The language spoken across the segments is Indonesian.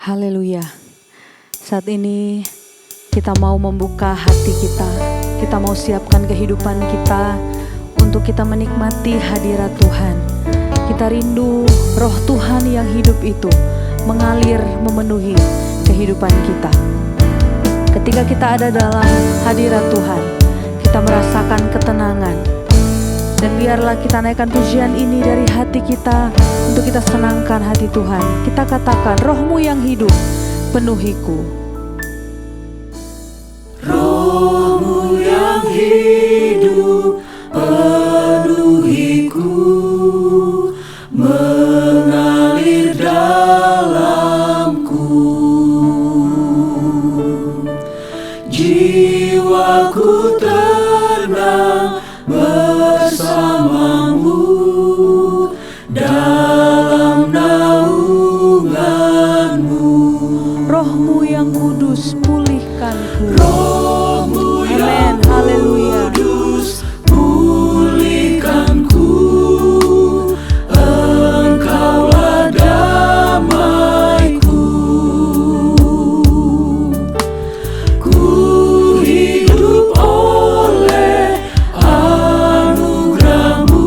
Haleluya. Saat ini kita mau membuka hati kita. Kita mau siapkan kehidupan kita untuk kita menikmati hadirat Tuhan. Kita rindu roh Tuhan yang hidup itu mengalir memenuhi kehidupan kita. Ketika kita ada dalam hadirat Tuhan, kita merasakan ketenangan. Dan biarlah kita naikkan pujian ini dari hati kita untuk kita senangkan hati Tuhan. Kita katakan, roh-Mu yang hidup penuhiku. Roh-Mu yang hidup penuhiku, mengalir dalamku. Jiwaku tenang bersamamu dalam naunganmu. Roh-Mu yang kudus pulihkanku. Roh-Mu yang Haleluya. kudus pulihkanku. Engkaulah damaiku. Ku hidup oleh anugerah-Mu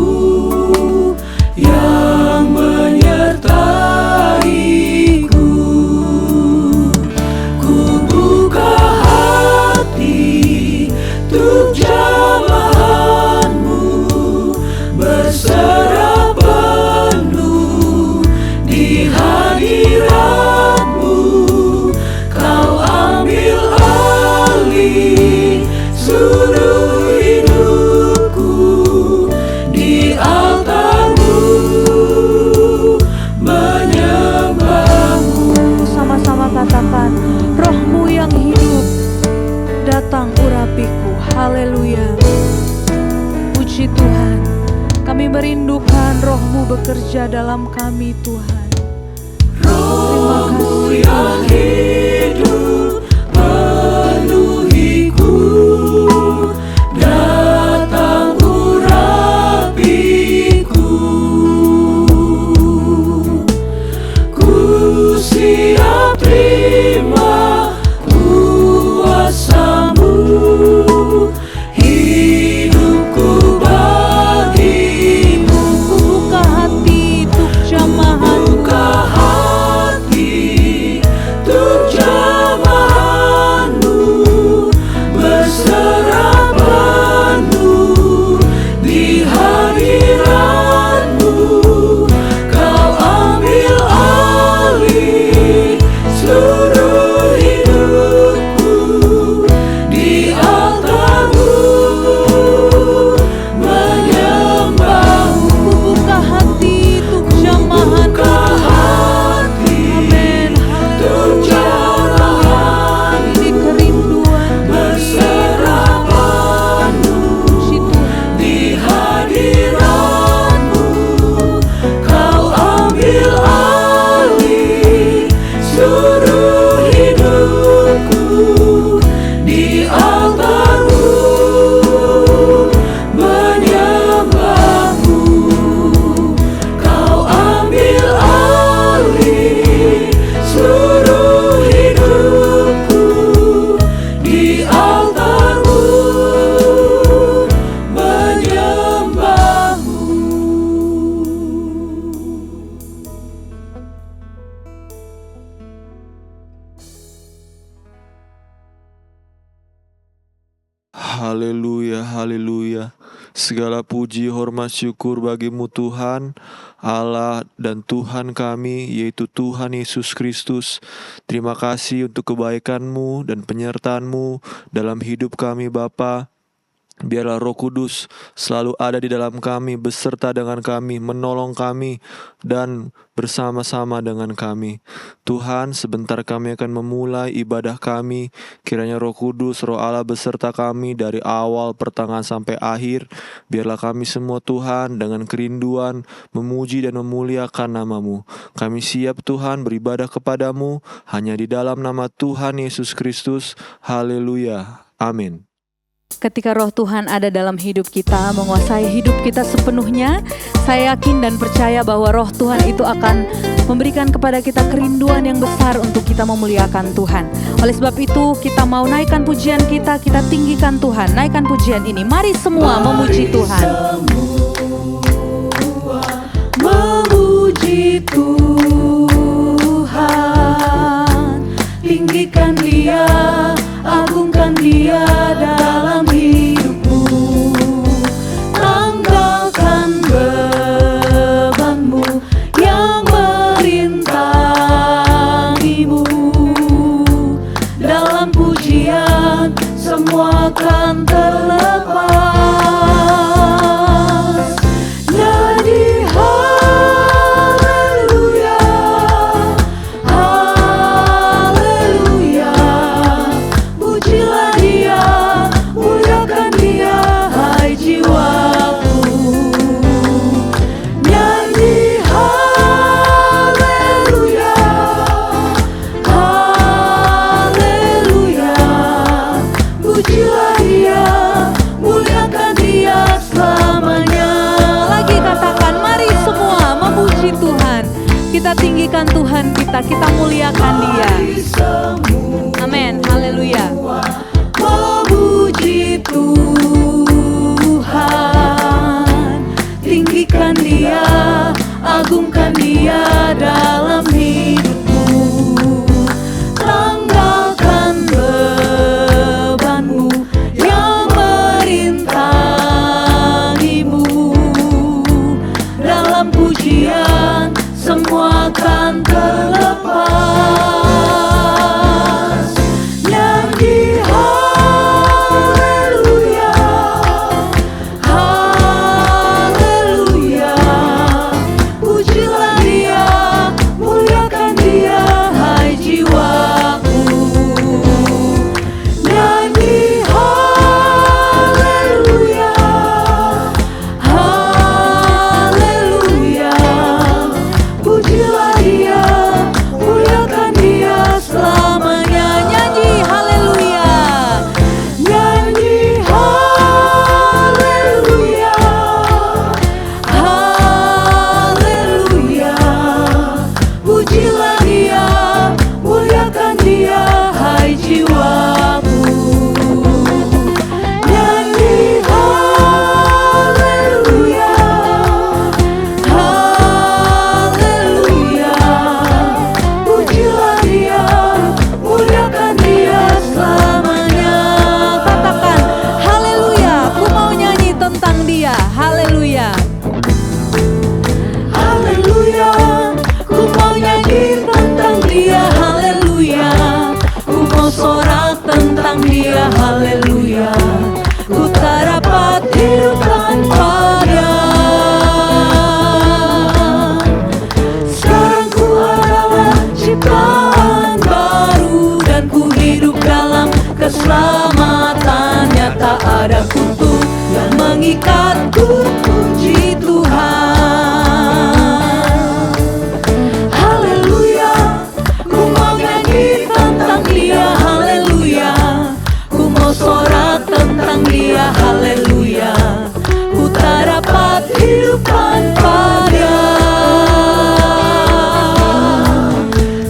yang menyertaiku. Ku buka hati untuk jamahan-Mu, berserah penuh di hadirat-Mu. Kau ambil alih seluruh hidupku di altar-Mu, menyembah-Mu. Sama-sama katakan, roh-Mu yang hidup datang urapiku. Haleluya. Puji Tuhan. Kami merindukan roh-Mu bekerja dalam kami Tuhan. Roh-Mu yang hidup penuhiku, datang urapiku. Ku siap terima kuasa-Mu, hidupku bagimu. Buka hati untuk jamahan-Mu. Buka hati untuk jamahan-Mu, berserah penuh di hadirat-Mu. Kau ambil alih seluruh hidupku di altar-Mu, menyembah-Mu. Buka hati untuk jamahan-Mu. Buka hati untuk jamahan, Ini kerinduan berserah penuh puji Tuhan. di hadirat-Mu. Kau ambil alih seluruh hidupku di altar-Mu, menyembah-Mu. Kau ambil alih seluruh hidupku di altar-Mu, menyembah-Mu. Haleluya, haleluya. Segala puji, hormat, syukur bagimu Tuhan, Allah dan Tuhan kami, yaitu Tuhan Yesus Kristus. Terima kasih untuk kebaikan-Mu dan penyertaan-Mu dalam hidup kami Bapa. Biarlah Roh Kudus selalu ada di dalam kami, beserta dengan kami, menolong kami, dan bersama-sama dengan kami. Tuhan, sebentar kami akan memulai ibadah kami. Kiranya Roh Kudus, Roh Allah beserta kami dari awal, pertengahan, sampai akhir. Biarlah kami semua Tuhan dengan kerinduan memuji dan memuliakan nama-Mu. Kami siap Tuhan beribadah kepadamu hanya di dalam nama Tuhan Yesus Kristus. Haleluya. Amin. Ketika roh Tuhan ada dalam hidup kita, menguasai hidup kita sepenuhnya, saya yakin dan percaya bahwa roh Tuhan itu akan memberikan kepada kita kerinduan yang besar untuk kita memuliakan Tuhan. Oleh sebab itu kita mau naikkan pujian kita tinggikan Tuhan. Naikkan pujian ini, mari semua memuji Tuhan. Memuji Tuhan, tinggikan Dia, agungkan Dia dalam hidupmu. Tanggalkan bebanmu yang merintangimu. Dalam pujian semua akan terlepas. Nyanyi haleluya, haleluya. Pujilah Dia, muliakan Dia, hai jiwaku. Nyanyi haleluya, haleluya. Pujilah Dia, muliakan Dia selamanya. Lagi katakan, mari semua memuji Tuhan. Kita tinggikan Tuhan kita muliakan Dia. Amin, haleluya. Memuji Tuhan, tinggikan Dia, agungkan Dia dalam hidupmu. Tanggalkan bebanmu yang merintangimu. Dalam pujian semua akan terlepas. Nyanyi haleluya, haleluya. Pujilah Dia, muliakan Dia, hai jiwaku. Nyanyi haleluya, haleluya. Pujilah Dia, muliakan Dia selamanya. Nyanyi haleluya. Nyanyi haleluya, haleluya. Pujilah Dia, muliakan Dia, hai jiwaku. Nyanyi haleluya, haleluya. Pujilah Dia, muliakan Dia selamanya. Katakan, haleluya, ku mau nyanyi tentang Dia. Haleluya. Haleluya, ku mau nyanyi tentang Dia. Haleluya, ku mau sorak tentang Dia. Haleluya, ku tak dapat hidup tanpa Dia. Sekarang ku adalah ciptaan baru dan ku hidup dalam keselamatannya. Tak ada kutuk yang mengikatku, puji Tuhan. Haleluya, ku mau nyanyi tentang Dia. Haleluya, ku mau sorak tentang Dia. Haleluya, ku tak dapat hidup tanpa Dia.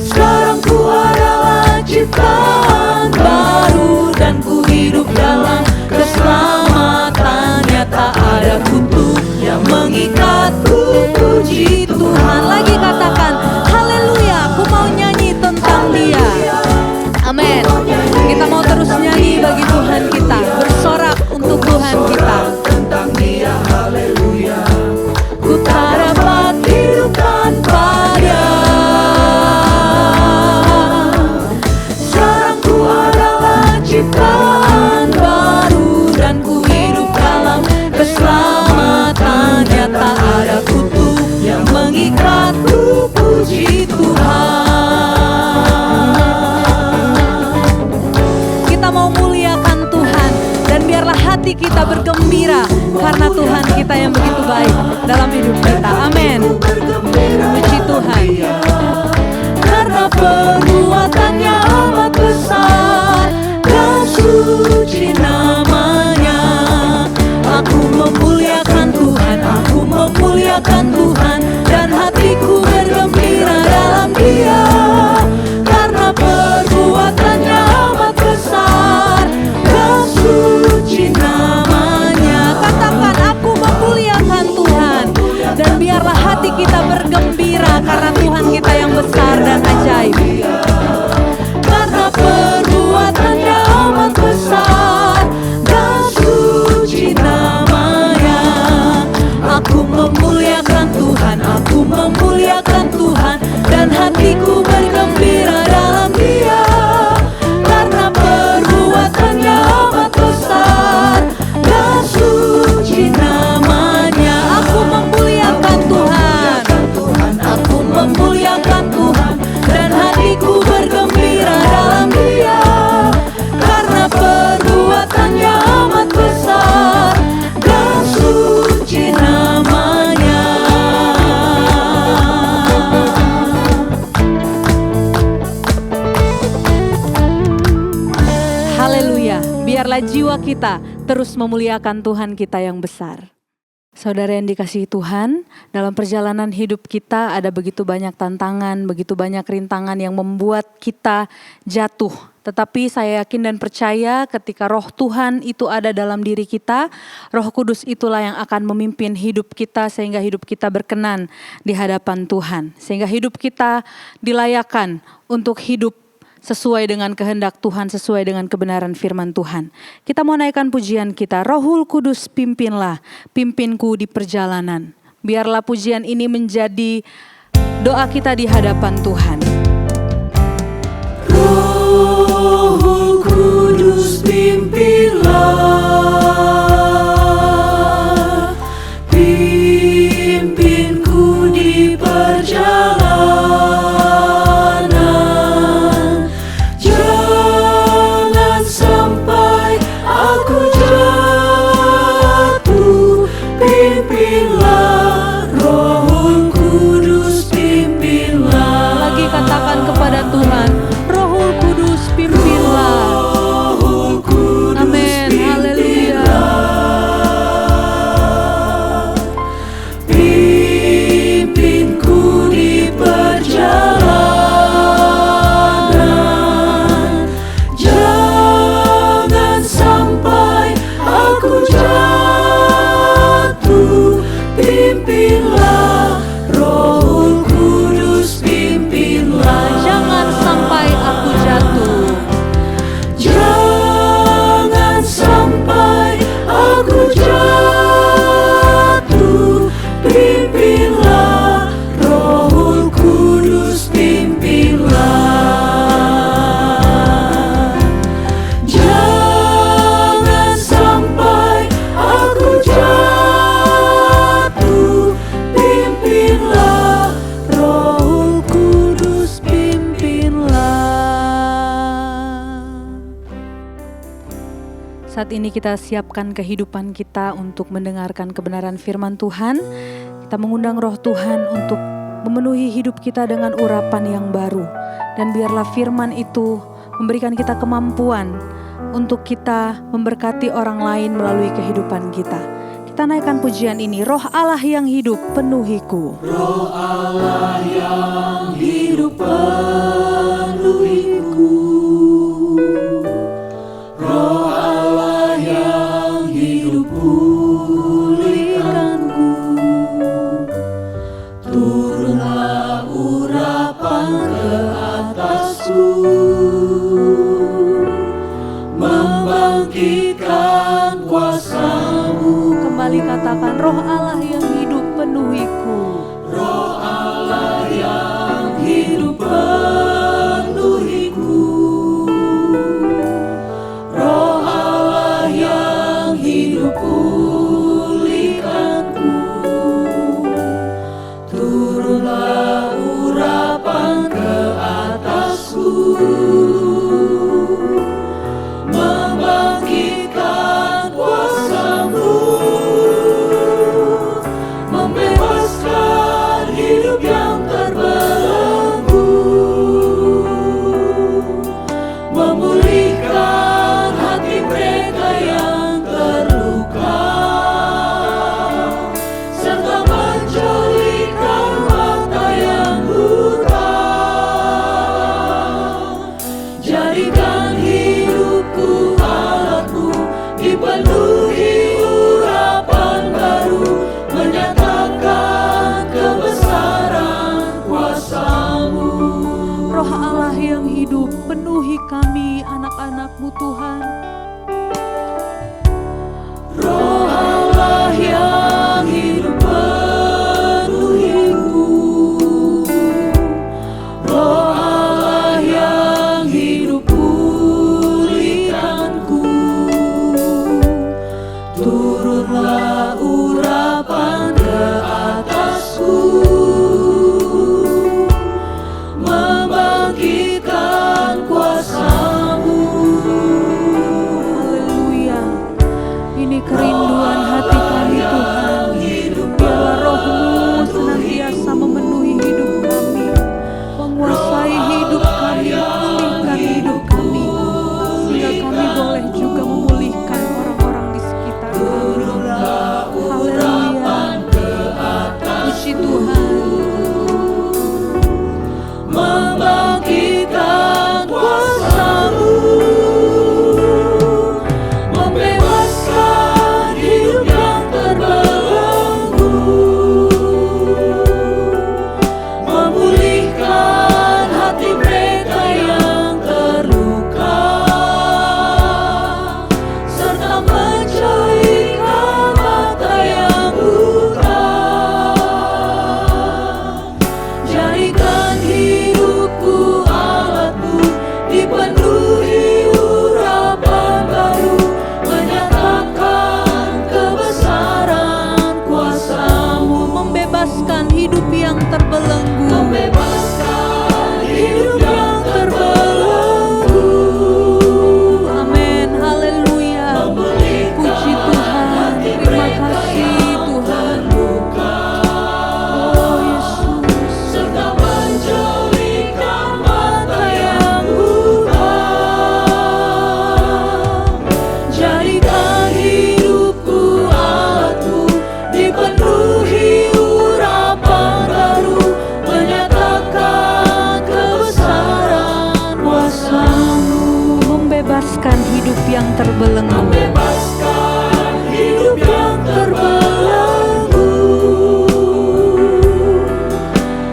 Sekarang ku adalah ciptaan baru dan ku hidup dalam keselamatannya. Tak ada kutuk yang mengikatku, puji Tuhan. Lagi katakan, haleluya, ku mau nyanyi tentang Dia. Amin. Kita mau terus nyanyi bagi Tuhan kita, bersorak untuk Tuhan kita. Tentang Dia, haleluya. Ku tak dapat hidup tanpa Dia. Sekarang ku adalah ciptaan baru dan ku hidup dalam keselamatannya. Tak ada kutuk yang mengikatku, puji Tuhan. Kita mau muliakan Tuhan dan biarlah hati kita bergembira karena Tuhan kita yang begitu baik dalam hidup kita. Amin. Puji Tuhan. Karena perbuatannya amat besar dan suci namanya. Aku memuliakan Tuhan, aku memuliakan Tuhan, dan hatiku bergembira dan ajaib. Karena perbuatannya amat besar dan suci namanya. Aku memuliakan Tuhan, aku memuliakan Tuhan, dan hatiku bergembira dalam Dia. Karena perbuatannya amat besar dan suci namanya. Aku memuliakan Tuhan, aku memuliakan Tuhan, dan hatiku bergembira dalam Dia. Karena perbuatannya amat besar dan suci namanya. Haleluya, biarlah jiwa kita terus memuliakan Tuhan kita yang besar. Saudara yang dikasihi Tuhan, dalam perjalanan hidup kita ada begitu banyak tantangan, begitu banyak rintangan yang membuat kita jatuh. Tetapi saya yakin dan percaya ketika Roh Tuhan itu ada dalam diri kita, Roh Kudus itulah yang akan memimpin hidup kita sehingga hidup kita berkenan di hadapan Tuhan. Sehingga hidup kita dilayakan untuk hidup sesuai dengan kehendak Tuhan, sesuai dengan kebenaran firman Tuhan. Kita mau naikkan pujian kita, Rohul Kudus pimpinlah, pimpinku di perjalanan. Biarlah pujian ini menjadi doa kita di hadapan Tuhan. Rohul Kudus pimpinlah, pimpinku di perjalanan. Jangan sampai aku jatuh, pimpinlah, Rohul Kudus pimpinlah. Lagi katakan kepada Tuhan, Rohul Kudus pimpinlah. Rohul Kudus Amin, haleluya. pimpinku di perjalanan. Jangan sampai aku jatuh, pimpinlah, Rohul Kudus pimpinlah. Jangan sampai aku jatuh. Jangan sampai aku jatuh, pimpinlah, Rohul Kudus pimpinlah. Jangan sampai aku jatuh, pimpinlah, Rohul Kudus pimpinlah. Saat ini kita siapkan kehidupan kita untuk mendengarkan kebenaran firman Tuhan. Kita mengundang Roh Tuhan untuk memenuhi hidup kita dengan urapan yang baru. Dan biarlah firman itu memberikan kita kemampuan untuk kita memberkati orang lain melalui kehidupan kita. Kita naikkan pujian ini, Roh Allah yang hidup penuhiku. Roh Allah yang hidup penuhiku. Roh Allah yang hidup pulihkanku. Turunlah urapan ke atasku, membangkitkan kuasa-Mu. Kembali katakan, Roh Allah yang hidup penuhiku. Roh Allah yang hidup Roh Allah yang hidup, penuhi kami anak-anak-Mu Tuhan. Roh Allah yang hidup penuhiku. Roh Allah yang hidup pulihkanku. Turunlah urapan ke atasku, membangkitkan kuasa-Mu. Haleluya. Ini kerinduan hati kami Tuhan. Biarlah Roh-Mu senantiasa memenuhi hidup kami, menguasai hidup kami, memulihkan hidup kami, sehingga kami boleh juga memulihkan orang-orang di sekitar kami. Haleluya. Puji Tuhan. Membangkitkan kuasa-Mu, membebaskan hidup yang terbelenggu, memulihkan hati mereka yang terluka, serta menjauhkan mata yang buta. Jadikan hidupku alat-Mu, dipenuhi urapan baru, menyatakan kebesaran kuasa-Mu. Membebaskan hidup yang terbelenggu. Membebaskan hidup yang terbelenggu, Amin. Haleluya. Puji Tuhan. Terima kasih Tuhan. Oh Yesus. serta menjauhkan mata yang buta. Jadikan hidupku alat-Mu, dipenuhi urapan baru, menyatakan kebesaran kuasa-Mu. Membebaskan hidup yang terbelenggu. Membebaskan hidup yang terbelenggu,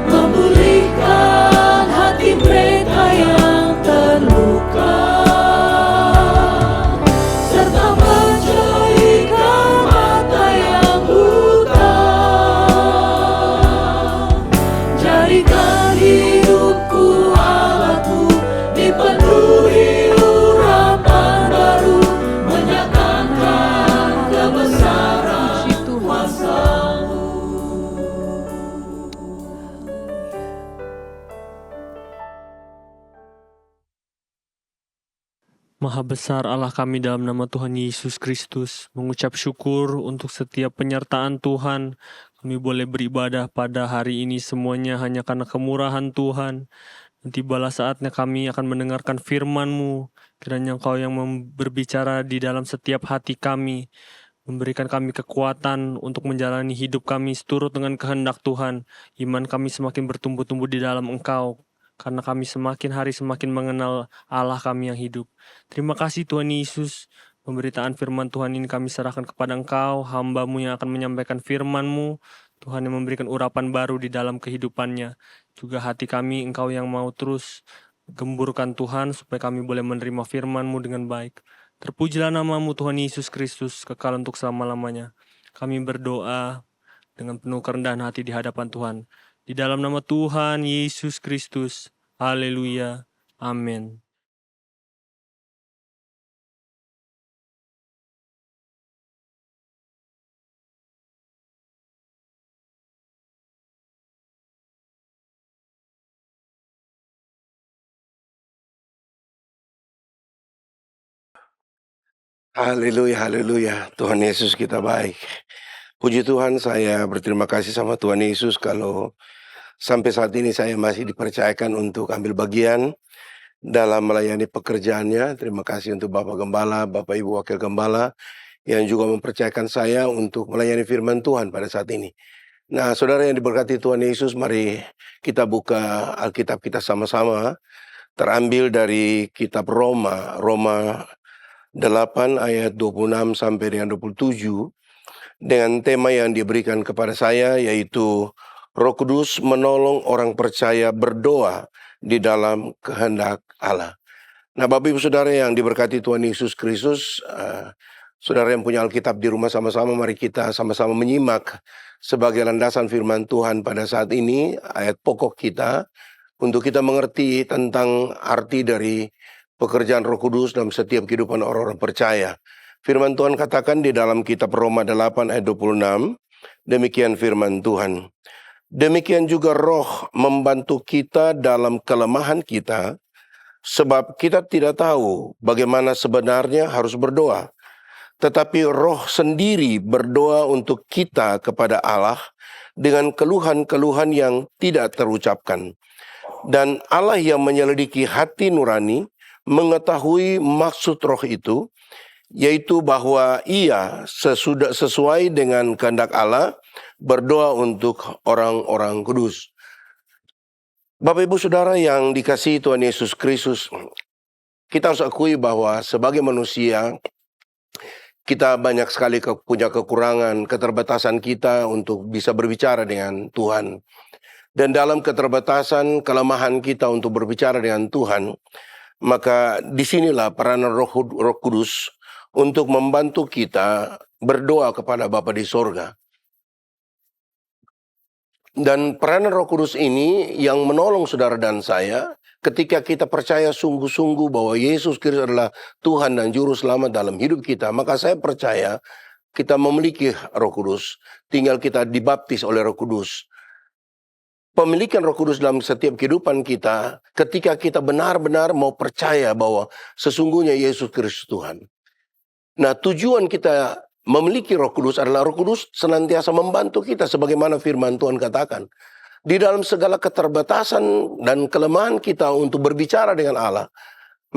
memulihkan hati mereka yang terluka, serta menjauhkan mata yang buta. Jadikan hidupku alat-Mu, dipenuhi urapan baru, menyatakan kebesaran Puji Tuhan. kuasa-Mu. Maha besar Allah kami dalam nama Tuhan Yesus Kristus, mengucap syukur untuk setiap penyertaan Tuhan. Kami boleh beribadah pada hari ini semuanya hanya karena kemurahan Tuhan. Dan tibalah saatnya kami akan mendengarkan firman-Mu. Kiranya Engkau yang berbicara di dalam setiap hati kami, memberikan kami kekuatan untuk menjalani hidup kami seturut dengan kehendak Tuhan. Iman kami semakin bertumbuh-tumbuh di dalam Engkau, karena kami semakin hari semakin mengenal Allah kami yang hidup. Terima kasih Tuhan Yesus. Pemberitaan firman Tuhan ini kami serahkan kepada Engkau, hamba-Mu yang akan menyampaikan firman-Mu. Tuhan yang memberikan urapan baru di dalam kehidupannya. Juga hati kami Engkau yang mau terus gemburkan Tuhan, supaya kami boleh menerima firman-Mu dengan baik. Terpujilah nama-Mu Tuhan Yesus Kristus, kekal untuk selama-lamanya. Kami berdoa dengan penuh kerendahan hati di hadapan Tuhan. Di dalam nama Tuhan Yesus Kristus. Haleluya. Amin. Haleluya, haleluya. Tuhan Yesus kita baik. Puji Tuhan, saya berterima kasih sama Tuhan Yesus kalau sampai saat ini saya masih dipercayakan untuk ambil bagian dalam melayani pekerjaannya. Terima kasih untuk Bapak Gembala, Bapak Ibu Wakil Gembala yang juga mempercayakan saya untuk melayani firman Tuhan pada saat ini. Nah, saudara yang diberkati Tuhan Yesus, mari kita buka Alkitab kita sama-sama. Terambil dari kitab Roma 8 ayat 26 sampai dengan 27 dengan tema yang diberikan kepada saya, yaitu Roh Kudus menolong orang percaya berdoa di dalam kehendak Allah. Nah, Bapak Ibu Saudara yang diberkati Tuhan Yesus Kristus, saudara yang punya Alkitab di rumah, sama-sama mari kita sama-sama menyimak sebagai landasan firman Tuhan pada saat ini, ayat pokok kita, untuk kita mengerti tentang arti dari pekerjaan Roh Kudus dalam setiap kehidupan orang-orang percaya. Firman Tuhan katakan di dalam kitab Roma 8 ayat 26, demikian firman Tuhan. Demikian juga Roh membantu kita dalam kelemahan kita, sebab kita tidak tahu bagaimana sebenarnya harus berdoa. Tetapi Roh sendiri berdoa untuk kita kepada Allah dengan keluhan-keluhan yang tidak terucapkan. Dan Allah yang menyelidiki hati nurani mengetahui maksud Roh itu, yaitu bahwa Ia sesuai dengan kehendak Allah berdoa untuk orang-orang kudus. Bapak Ibu Saudara yang dikasihi Tuhan Yesus Kristus, kita harus akui bahwa sebagai manusia, kita banyak sekali punya kekurangan, keterbatasan kita untuk bisa berbicara dengan Tuhan. Dan dalam keterbatasan, kelemahan kita untuk berbicara dengan Tuhan, maka disinilah peranan Roh Kudus untuk membantu kita berdoa kepada Bapa di sorga. Dan peranan Roh Kudus ini yang menolong saudara dan saya ketika kita percaya sungguh-sungguh bahwa Yesus Kristus adalah Tuhan dan Juru Selamat dalam hidup kita. Maka saya percaya kita memiliki Roh Kudus, tinggal kita dibaptis oleh Roh Kudus. Pemilikan Roh Kudus dalam setiap kehidupan kita ketika kita benar-benar mau percaya bahwa sesungguhnya Yesus Kristus Tuhan. Nah, tujuan kita memiliki Roh Kudus adalah Roh Kudus senantiasa membantu kita sebagaimana firman Tuhan katakan. Di dalam segala keterbatasan dan kelemahan kita untuk berbicara dengan Allah,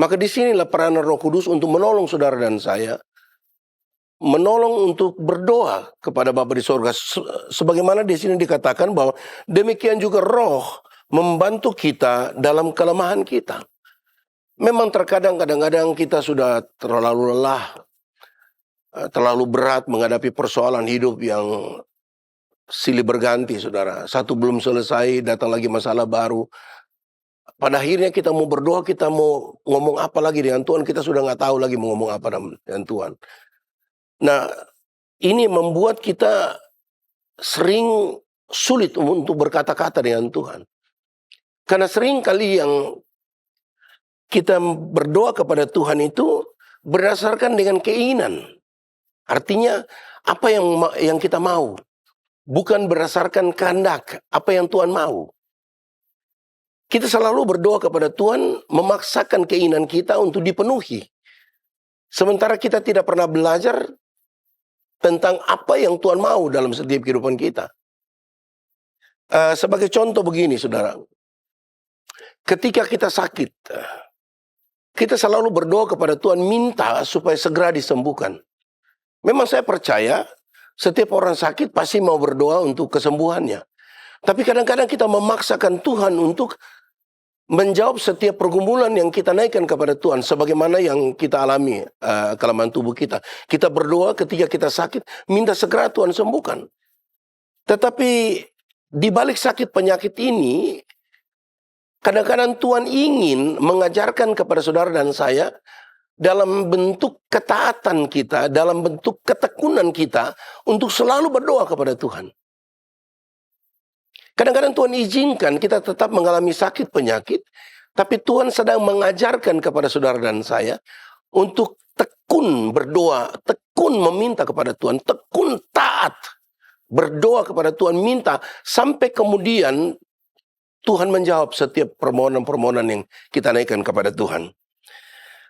maka disinilah peranan Roh Kudus untuk menolong saudara dan saya, menolong untuk berdoa kepada Bapa di sorga. Sebagaimana di sini dikatakan bahwa demikian juga Roh membantu kita dalam kelemahan kita. Memang kadang-kadang kita sudah terlalu lelah, terlalu berat menghadapi persoalan hidup yang silih berganti, saudara. Satu belum selesai, datang lagi masalah baru. Pada akhirnya kita mau berdoa, kita mau ngomong apa lagi dengan Tuhan, kita sudah nggak tahu lagi mau ngomong apa dengan Tuhan. Nah, ini membuat kita sering sulit untuk berkata-kata dengan Tuhan. Karena sering kali yang kita berdoa kepada Tuhan itu berdasarkan dengan keinginan. Artinya apa yang kita mau, bukan berdasarkan kehendak apa yang Tuhan mau. Kita selalu berdoa kepada Tuhan memaksakan keinginan kita untuk dipenuhi. Sementara kita tidak pernah belajar tentang apa yang Tuhan mau dalam setiap kehidupan kita. Sebagai contoh begini, saudara. Ketika kita sakit, kita selalu berdoa kepada Tuhan minta supaya segera disembuhkan. Memang saya percaya setiap orang sakit pasti mau berdoa untuk kesembuhannya. Tapi kadang-kadang kita memaksakan Tuhan untuk menjawab setiap pergumulan yang kita naikkan kepada Tuhan. Sebagaimana yang kita alami kelemahan tubuh kita. Kita berdoa ketika kita sakit, minta segera Tuhan sembuhkan. Tetapi di balik sakit penyakit ini, kadang-kadang Tuhan ingin mengajarkan kepada saudara dan saya dalam bentuk ketaatan kita, dalam bentuk ketekunan kita untuk selalu berdoa kepada Tuhan. Kadang-kadang Tuhan izinkan kita tetap mengalami sakit penyakit, tapi Tuhan sedang mengajarkan kepada saudara dan saya untuk tekun berdoa, tekun meminta kepada Tuhan, tekun taat berdoa kepada Tuhan, minta sampai kemudian Tuhan menjawab setiap permohonan-permohonan yang kita naikkan kepada Tuhan.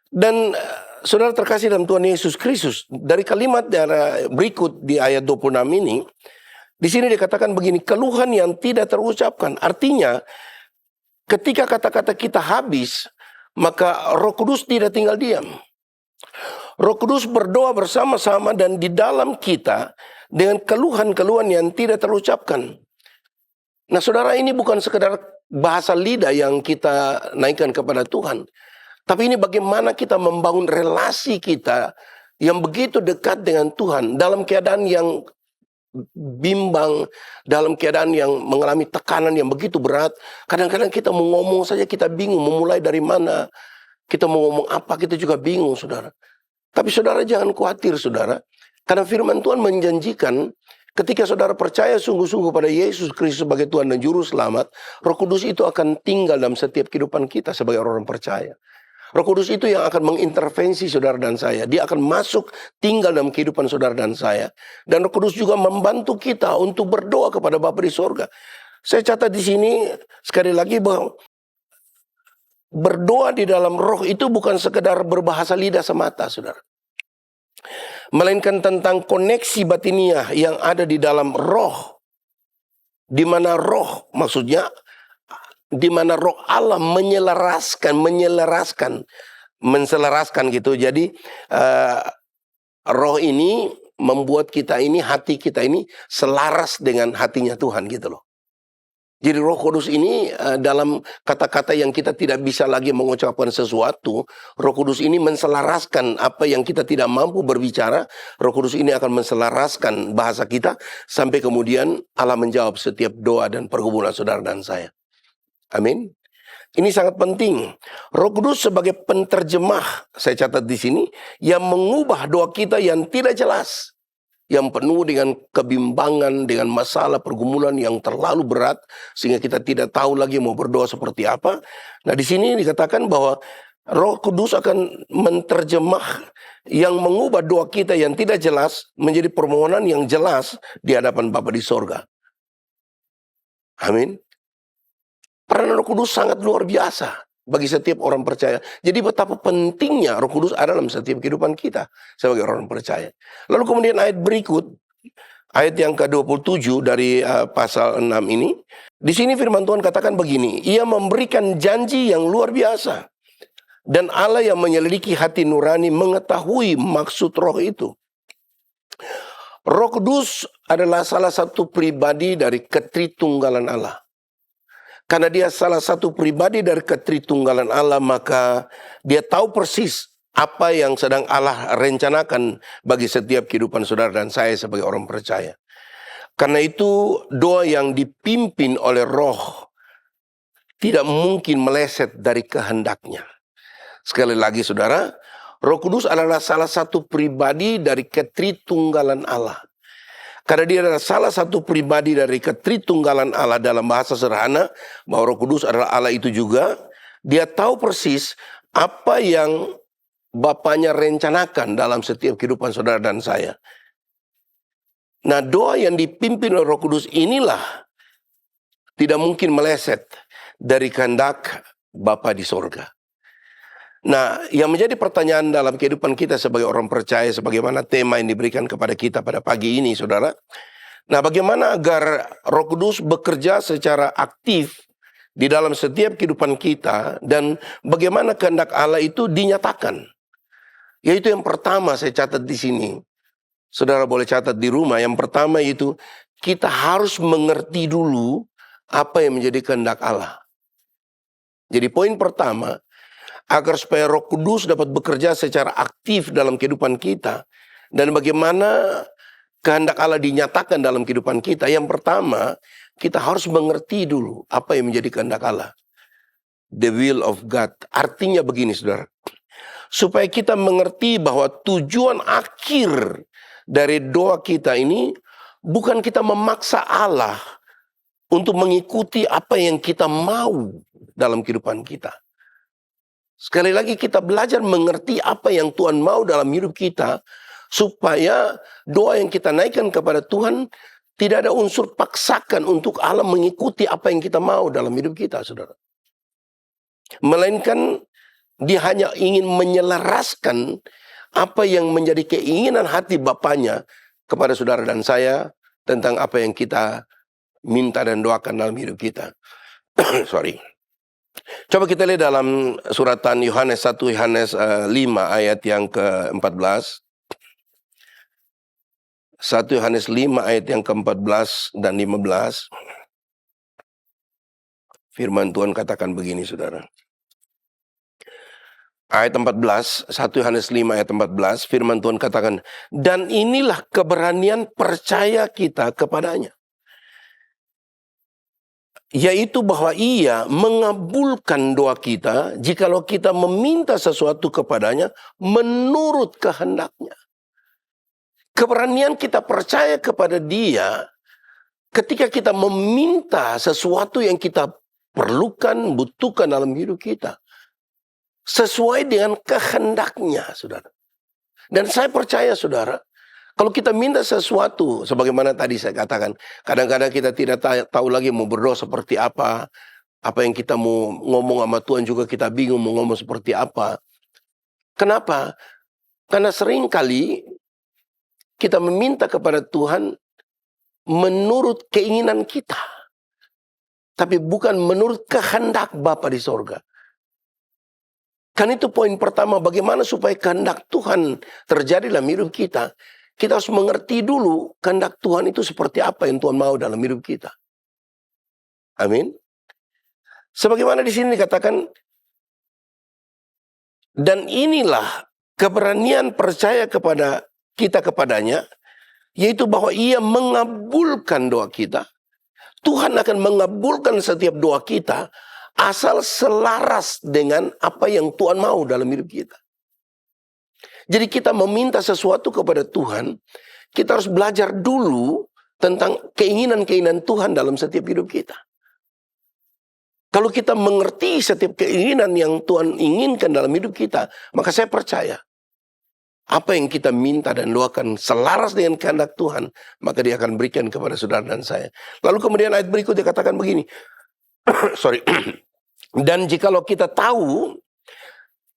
Dan saudara terkasih dalam Tuhan Yesus Kristus, dari kalimat berikut di ayat 26 ini, di sini dikatakan begini, keluhan yang tidak terucapkan. Artinya, ketika kata-kata kita habis, maka Roh Kudus tidak tinggal diam. Roh Kudus berdoa bersama-sama dan di dalam kita dengan keluhan-keluhan yang tidak terucapkan. Nah, saudara, ini bukan sekedar bahasa lidah yang kita naikkan kepada Tuhan. Tapi ini bagaimana kita membangun relasi kita yang begitu dekat dengan Tuhan dalam keadaan yang bimbang, dalam keadaan yang mengalami tekanan yang begitu berat. Kadang-kadang kita mau ngomong saja kita bingung, memulai dari mana. Kita mau ngomong apa, kita juga bingung, saudara. Tapi saudara jangan khawatir, saudara. Karena firman Tuhan menjanjikan, ketika saudara percaya sungguh-sungguh pada Yesus Kristus sebagai Tuhan dan Juru Selamat, Roh Kudus itu akan tinggal dalam setiap kehidupan kita sebagai orang percaya. Roh Kudus itu yang akan mengintervensi saudara dan saya. Dia akan masuk tinggal dalam kehidupan saudara dan saya. Dan Roh Kudus juga membantu kita untuk berdoa kepada Bapa di sorga. Saya catat di sini sekali lagi bahwa berdoa di dalam roh itu bukan sekedar berbahasa lidah semata, saudara. Melainkan tentang koneksi batiniah yang ada di dalam roh. Di mana roh, maksudnya di mana roh Allah menselaraskan gitu. Jadi roh ini membuat kita ini, hati kita ini selaras dengan hatinya Tuhan gitu loh. Jadi Roh Kudus ini dalam kata-kata yang kita tidak bisa lagi mengucapkan sesuatu, Roh Kudus ini menselaraskan apa yang kita tidak mampu berbicara. Roh Kudus ini akan menselaraskan bahasa kita sampai kemudian Allah menjawab setiap doa dan pergumulan saudara dan saya. Amin. Ini sangat penting. Roh Kudus sebagai penterjemah, saya catat di sini, yang mengubah doa kita yang tidak jelas, yang penuh dengan kebimbangan, dengan masalah pergumulan yang terlalu berat, sehingga kita tidak tahu lagi mau berdoa seperti apa. Nah, di sini dikatakan bahwa Roh Kudus akan menterjemah yang mengubah doa kita yang tidak jelas menjadi permohonan yang jelas di hadapan Bapa di sorga. Amin. Peranan Roh Kudus sangat luar biasa bagi setiap orang percaya. Jadi betapa pentingnya Roh Kudus ada dalam setiap kehidupan kita sebagai orang percaya. Lalu kemudian ayat berikut, ayat yang ke-27 dari pasal 6 ini. Di sini firman Tuhan katakan begini, Ia memberikan janji yang luar biasa. Dan Allah yang menyelidiki hati nurani mengetahui maksud roh itu. Roh Kudus adalah salah satu pribadi dari ketritunggalan Allah. Karena dia salah satu pribadi dari ketritunggalan Allah, maka dia tahu persis apa yang sedang Allah rencanakan bagi setiap kehidupan saudara dan saya sebagai orang percaya. Karena itu doa yang dipimpin oleh roh tidak mungkin meleset dari kehendaknya. Sekali lagi saudara, Roh Kudus adalah salah satu pribadi dari ketritunggalan Allah. Karena dia adalah salah satu pribadi dari ketritunggalan Allah, dalam bahasa sederhana, bahwa Roh Kudus adalah Allah itu juga. Dia tahu persis apa yang Bapaknya rencanakan dalam setiap kehidupan saudara dan saya. Nah, doa yang dipimpin oleh Roh Kudus inilah tidak mungkin meleset dari kehendak Bapa di sorga. Nah, yang menjadi pertanyaan dalam kehidupan kita sebagai orang percaya, sebagaimana tema yang diberikan kepada kita pada pagi ini, saudara. Nah, bagaimana agar Roh Kudus bekerja secara aktif di dalam setiap kehidupan kita, dan bagaimana kehendak Allah itu dinyatakan. Yaitu yang pertama saya catat di sini. Saudara boleh catat di rumah. Yang pertama itu, kita harus mengerti dulu apa yang menjadi kehendak Allah. Jadi poin pertama, agar supaya Roh Kudus dapat bekerja secara aktif dalam kehidupan kita, dan bagaimana kehendak Allah dinyatakan dalam kehidupan kita. Yang pertama, kita harus mengerti dulu apa yang menjadi kehendak Allah. The will of God. Artinya begini, saudara. Supaya kita mengerti bahwa tujuan akhir dari doa kita ini bukan kita memaksa Allah untuk mengikuti apa yang kita mau dalam kehidupan kita. Sekali lagi kita belajar mengerti apa yang Tuhan mau dalam hidup kita, supaya doa yang kita naikkan kepada Tuhan tidak ada unsur paksakan untuk Allah mengikuti apa yang kita mau dalam hidup kita, saudara. Melainkan dia hanya ingin menyelaraskan apa yang menjadi keinginan hati Bapaknya kepada saudara dan saya tentang apa yang kita minta dan doakan dalam hidup kita. Sorry. Coba kita lihat dalam suratan Yohanes 1 Yohanes 5 ayat yang ke-14. 1 Yohanes 5 ayat yang ke-14 dan 15. Firman Tuhan katakan begini, saudara. ayat 14, 1 Yohanes 5 ayat 14, firman Tuhan katakan, dan inilah keberanian percaya kita kepadanya, yaitu bahwa ia mengabulkan doa kita jikalau kita meminta sesuatu kepadanya menurut kehendaknya. Keberanian kita percaya kepada dia ketika kita meminta sesuatu yang kita perlukan, butuhkan dalam hidup kita, sesuai dengan kehendaknya, saudara. Dan saya percaya, saudara, kalau kita minta sesuatu, sebagaimana tadi saya katakan, kadang-kadang kita tidak tahu lagi mau berdoa seperti apa yang kita mau ngomong sama Tuhan juga kita bingung mau ngomong seperti apa. Kenapa? Karena seringkali kita meminta kepada Tuhan menurut keinginan kita, tapi bukan menurut kehendak Bapa di sorga. Kan itu poin pertama, bagaimana supaya kehendak Tuhan terjadi dalam hidup kita. Kita harus mengerti dulu kehendak Tuhan itu seperti apa yang Tuhan mau dalam hidup kita. Amin. Sebagaimana di sini dikatakan, dan inilah keberanian percaya kepada kita kepadanya, yaitu bahwa ia mengabulkan doa kita. Tuhan akan mengabulkan setiap doa kita asal selaras dengan apa yang Tuhan mau dalam hidup kita. Jadi kita meminta sesuatu kepada Tuhan, kita harus belajar dulu tentang keinginan-keinginan Tuhan dalam setiap hidup kita. Kalau kita mengerti setiap keinginan yang Tuhan inginkan dalam hidup kita, maka saya percaya apa yang kita minta dan doakan selaras dengan kehendak Tuhan, maka dia akan berikan kepada saudara dan saya. Lalu kemudian ayat berikutnya katakan begini. Dan jikalau kita tahu,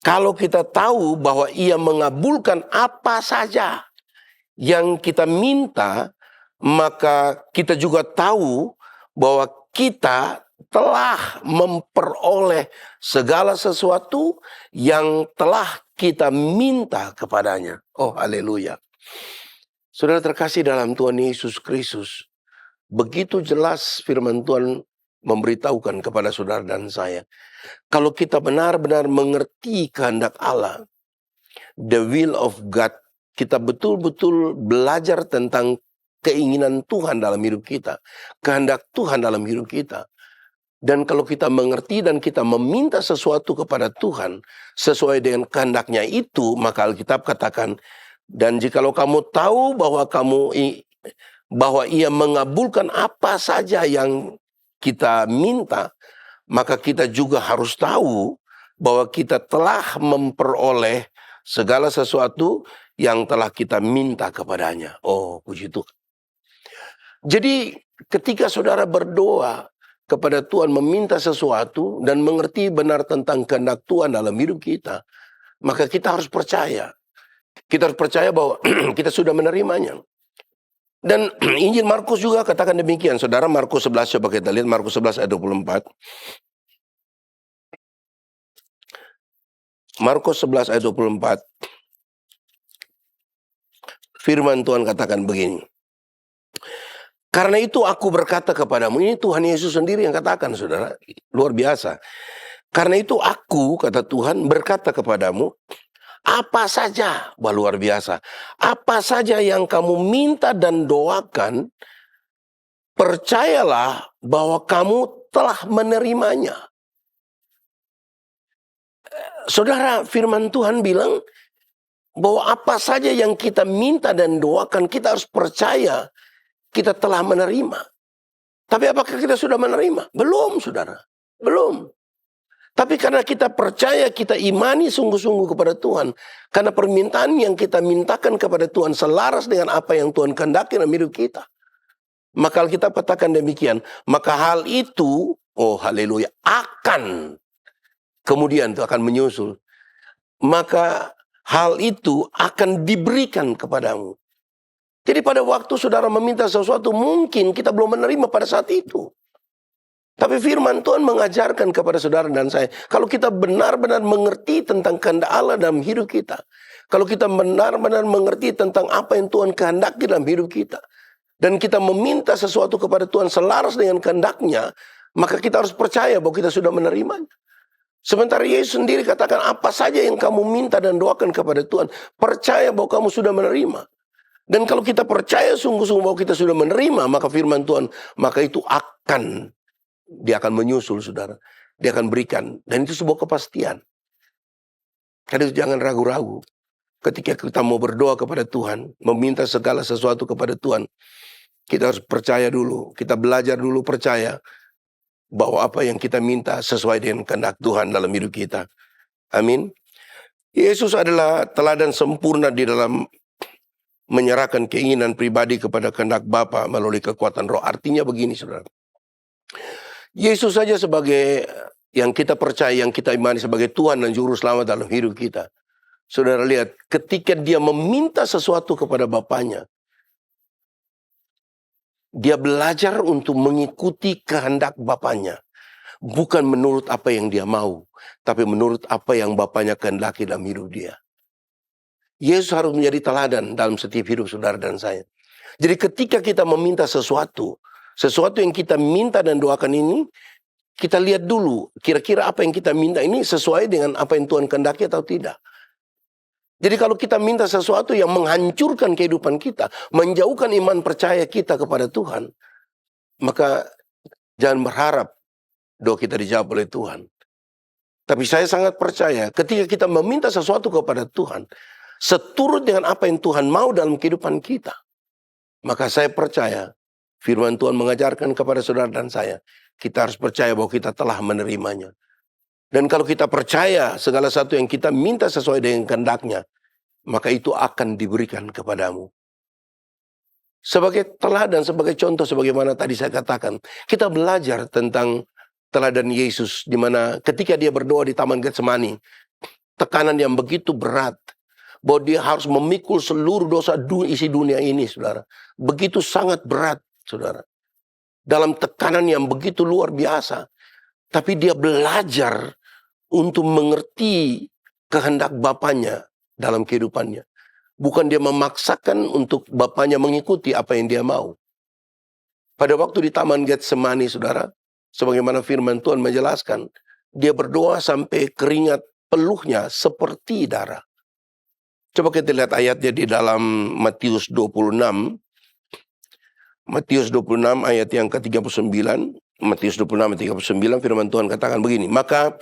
kalau kita tahu bahwa ia mengabulkan apa saja yang kita minta, maka kita juga tahu bahwa kita telah memperoleh segala sesuatu yang telah kita minta kepadanya. Oh, haleluya. Saudara terkasih dalam Tuhan Yesus Kristus, begitu jelas firman Tuhan memberitahukan kepada saudara dan saya. Kalau kita benar-benar mengerti kehendak Allah, the will of God, kita betul-betul belajar tentang keinginan Tuhan dalam hidup kita, kehendak Tuhan dalam hidup kita. Dan kalau kita mengerti dan kita meminta sesuatu kepada Tuhan sesuai dengan kehendaknya itu, maka Alkitab katakan, dan jikalau kamu tahu bahwa ia mengabulkan apa saja yang kita minta, maka kita juga harus tahu bahwa kita telah memperoleh segala sesuatu yang telah kita minta kepadanya. Oh, puji Tuhan. Jadi ketika saudara berdoa kepada Tuhan meminta sesuatu dan mengerti benar tentang kehendak Tuhan dalam hidup kita, maka kita harus percaya. Kita harus percaya bahwa kita sudah menerimanya. Dan Injil Markus juga katakan demikian. Saudara, Markus 11, coba kita lihat Markus 11 ayat 24. Markus 11 ayat 24. Firman Tuhan katakan begini. Karena itu aku berkata kepadamu, ini Tuhan Yesus sendiri yang katakan, saudara, luar biasa. Karena itu aku, kata Tuhan, berkata kepadamu, apa saja, wah luar biasa, apa saja yang kamu minta dan doakan, percayalah bahwa kamu telah menerimanya. Saudara, firman Tuhan bilang bahwa apa saja yang kita minta dan doakan, kita harus percaya kita telah menerima. Tapi apakah kita sudah menerima? Belum, saudara. Belum. Tapi karena kita percaya, kita imani sungguh-sungguh kepada Tuhan. Karena permintaan yang kita mintakan kepada Tuhan selaras dengan apa yang Tuhan kehendaki dalam hidup kita. Maka Alkitab katakan demikian. Maka hal itu, oh haleluya, akan kemudian itu akan menyusul. Maka hal itu akan diberikan kepadamu. Jadi pada waktu saudara meminta sesuatu, mungkin kita belum menerima pada saat itu. Tapi firman Tuhan mengajarkan kepada saudara dan saya, kalau kita benar-benar mengerti tentang kehendak Allah dalam hidup kita, kalau kita benar-benar mengerti tentang apa yang Tuhan kehendaki dalam hidup kita, dan kita meminta sesuatu kepada Tuhan selaras dengan kehendaknya, maka kita harus percaya bahwa kita sudah menerimanya. Sementara Yesus sendiri katakan, apa saja yang kamu minta dan doakan kepada Tuhan, percaya bahwa kamu sudah menerima. Dan kalau kita percaya sungguh-sungguh bahwa kita sudah menerima, maka firman Tuhan, maka itu dia akan menyusul, saudara. Dia akan berikan. Dan itu sebuah kepastian. Karena itu jangan ragu-ragu. Ketika kita mau berdoa kepada Tuhan, meminta segala sesuatu kepada Tuhan, kita harus percaya dulu. Kita belajar dulu percaya bahwa apa yang kita minta sesuai dengan kehendak Tuhan dalam hidup kita. Amin. Yesus adalah teladan sempurna di dalam menyerahkan keinginan pribadi kepada kehendak Bapa melalui kekuatan Roh. Artinya begini, saudara. Yesus saja sebagai yang kita percaya, yang kita imani sebagai Tuhan dan Juru Selamat dalam hidup kita. Saudara lihat, ketika dia meminta sesuatu kepada Bapaknya, dia belajar untuk mengikuti kehendak Bapaknya. Bukan menurut apa yang dia mau, tapi menurut apa yang Bapaknya kehendaki dalam hidup dia. Yesus harus menjadi teladan dalam setiap hidup saudara dan saya. Jadi ketika kita meminta sesuatu yang kita minta dan doakan ini, kita lihat dulu, kira-kira apa yang kita minta ini sesuai dengan apa yang Tuhan kehendaki atau tidak. Jadi kalau kita minta sesuatu yang menghancurkan kehidupan kita, menjauhkan iman percaya kita kepada Tuhan, maka jangan berharap doa kita dijawab oleh Tuhan. Tapi saya sangat percaya ketika kita meminta sesuatu kepada Tuhan, seturut dengan apa yang Tuhan mau dalam kehidupan kita, maka saya percaya firman Tuhan mengajarkan kepada saudara dan saya, kita harus percaya bahwa kita telah menerimanya. Dan kalau kita percaya segala sesuatu yang kita minta sesuai dengan kehendaknya, maka itu akan diberikan kepadamu. Sebagai teladan, sebagai contoh, sebagaimana tadi saya katakan, kita belajar tentang teladan Yesus, di mana ketika dia berdoa di Taman Getsemani, tekanan yang begitu berat, bahwa dia harus memikul seluruh dosa isi dunia ini, saudara. Begitu sangat berat, saudara. Dalam tekanan yang begitu luar biasa. Tapi dia belajar untuk mengerti kehendak Bapaknya dalam kehidupannya. Bukan dia memaksakan untuk Bapaknya mengikuti apa yang dia mau. Pada waktu di Taman Getsemani, saudara, sebagaimana firman Tuhan menjelaskan, dia berdoa sampai keringat peluhnya seperti darah. Coba kita lihat ayatnya di dalam Matius 26. Matius 26 ayat yang ke-39. Matius 26 ayat 39 firman Tuhan katakan begini. Maka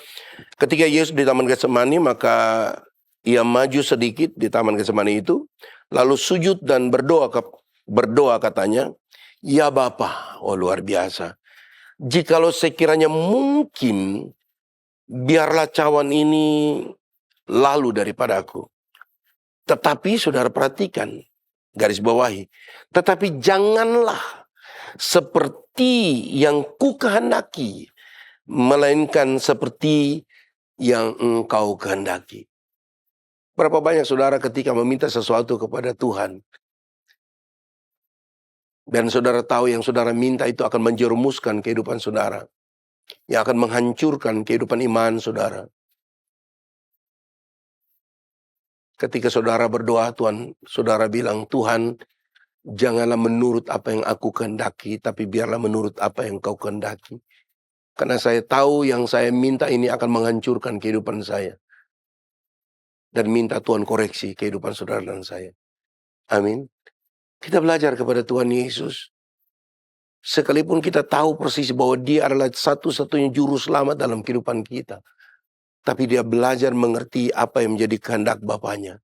ketika Yesus di Taman Getsemani, maka ia maju sedikit di Taman Getsemani itu, lalu sujud dan berdoa katanya, ya Bapa, oh luar biasa. Jikalau sekiranya mungkin, biarlah cawan ini lalu daripada aku. Tetapi saudara perhatikan, garis bawahi, tetapi janganlah seperti yang ku kehendaki, melainkan seperti yang engkau kehendaki. Berapa banyak saudara ketika meminta sesuatu kepada Tuhan, dan saudara tahu yang saudara minta itu akan menjerumuskan kehidupan saudara, yang akan menghancurkan kehidupan iman saudara. Ketika saudara berdoa, saudara bilang, Tuhan, janganlah menurut apa yang aku kehendaki, tapi biarlah menurut apa yang kau kehendaki. Karena saya tahu yang saya minta ini akan menghancurkan kehidupan saya. Dan minta Tuhan koreksi kehidupan saudara dan saya. Amin. Kita belajar kepada Tuhan Yesus. Sekalipun kita tahu persis bahwa dia adalah satu-satunya juru selamat dalam kehidupan kita. Tapi dia belajar mengerti apa yang menjadi kehendak Bapaknya.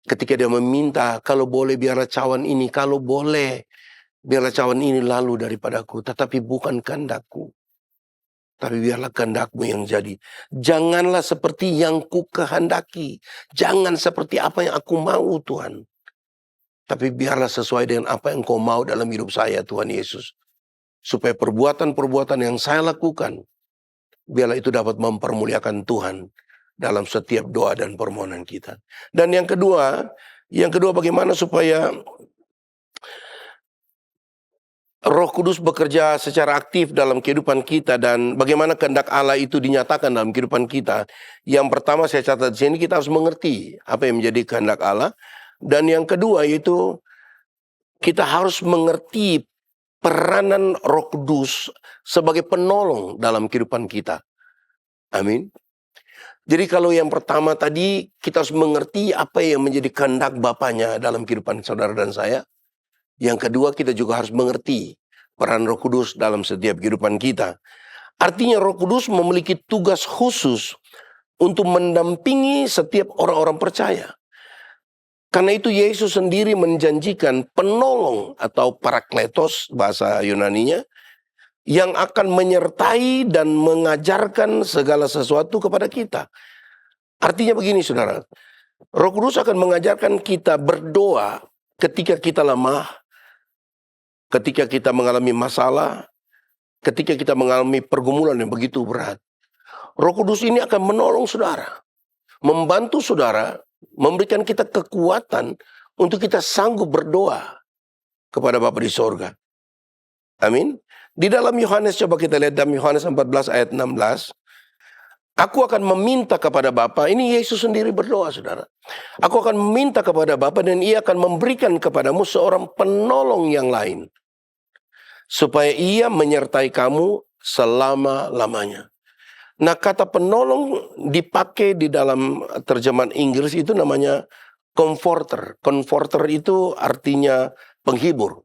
Ketika dia meminta, kalau boleh biarlah cawan ini, kalau boleh biarlah cawan ini lalu daripadaku. Tetapi bukan kehendakku, tapi biarlah kehendakmu yang jadi. Janganlah seperti yang ku kehendaki. Jangan seperti apa yang aku mau, Tuhan. Tapi biarlah sesuai dengan apa yang kau mau dalam hidup saya, Tuhan Yesus. Supaya perbuatan-perbuatan yang saya lakukan, biarlah itu dapat mempermuliakan Tuhan dalam setiap doa dan permohonan kita. Dan yang kedua bagaimana supaya Roh Kudus bekerja secara aktif dalam kehidupan kita dan bagaimana kehendak Allah itu dinyatakan dalam kehidupan kita. Yang pertama saya catat di sini, kita harus mengerti apa yang menjadi kehendak Allah. Dan yang kedua yaitu kita harus mengerti peranan Roh Kudus sebagai penolong dalam kehidupan kita. Amin. Jadi kalau yang pertama tadi kita harus mengerti apa yang menjadi kehendak Bapanya dalam kehidupan saudara dan saya. Yang kedua kita juga harus mengerti peran Roh Kudus dalam setiap kehidupan kita. Artinya Roh Kudus memiliki tugas khusus untuk mendampingi setiap orang-orang percaya. Karena itu Yesus sendiri menjanjikan penolong atau parakletos bahasa Yunaninya yang akan menyertai dan mengajarkan segala sesuatu kepada kita. Artinya begini saudara, Roh Kudus akan mengajarkan kita berdoa ketika kita lemah, ketika kita mengalami masalah, ketika kita mengalami pergumulan yang begitu berat. Roh Kudus ini akan menolong saudara, membantu saudara, memberikan kita kekuatan untuk kita sanggup berdoa kepada Bapa di sorga. Amin. Di dalam Yohanes, coba kita lihat dalam Yohanes 14 ayat 16. Aku akan meminta kepada Bapa, ini Yesus sendiri berdoa saudara. Aku akan meminta kepada Bapa dan ia akan memberikan kepadamu seorang penolong yang lain. Supaya ia menyertai kamu selama-lamanya. Nah, kata penolong dipakai di dalam terjemahan Inggris itu namanya comforter. Comforter itu artinya penghibur.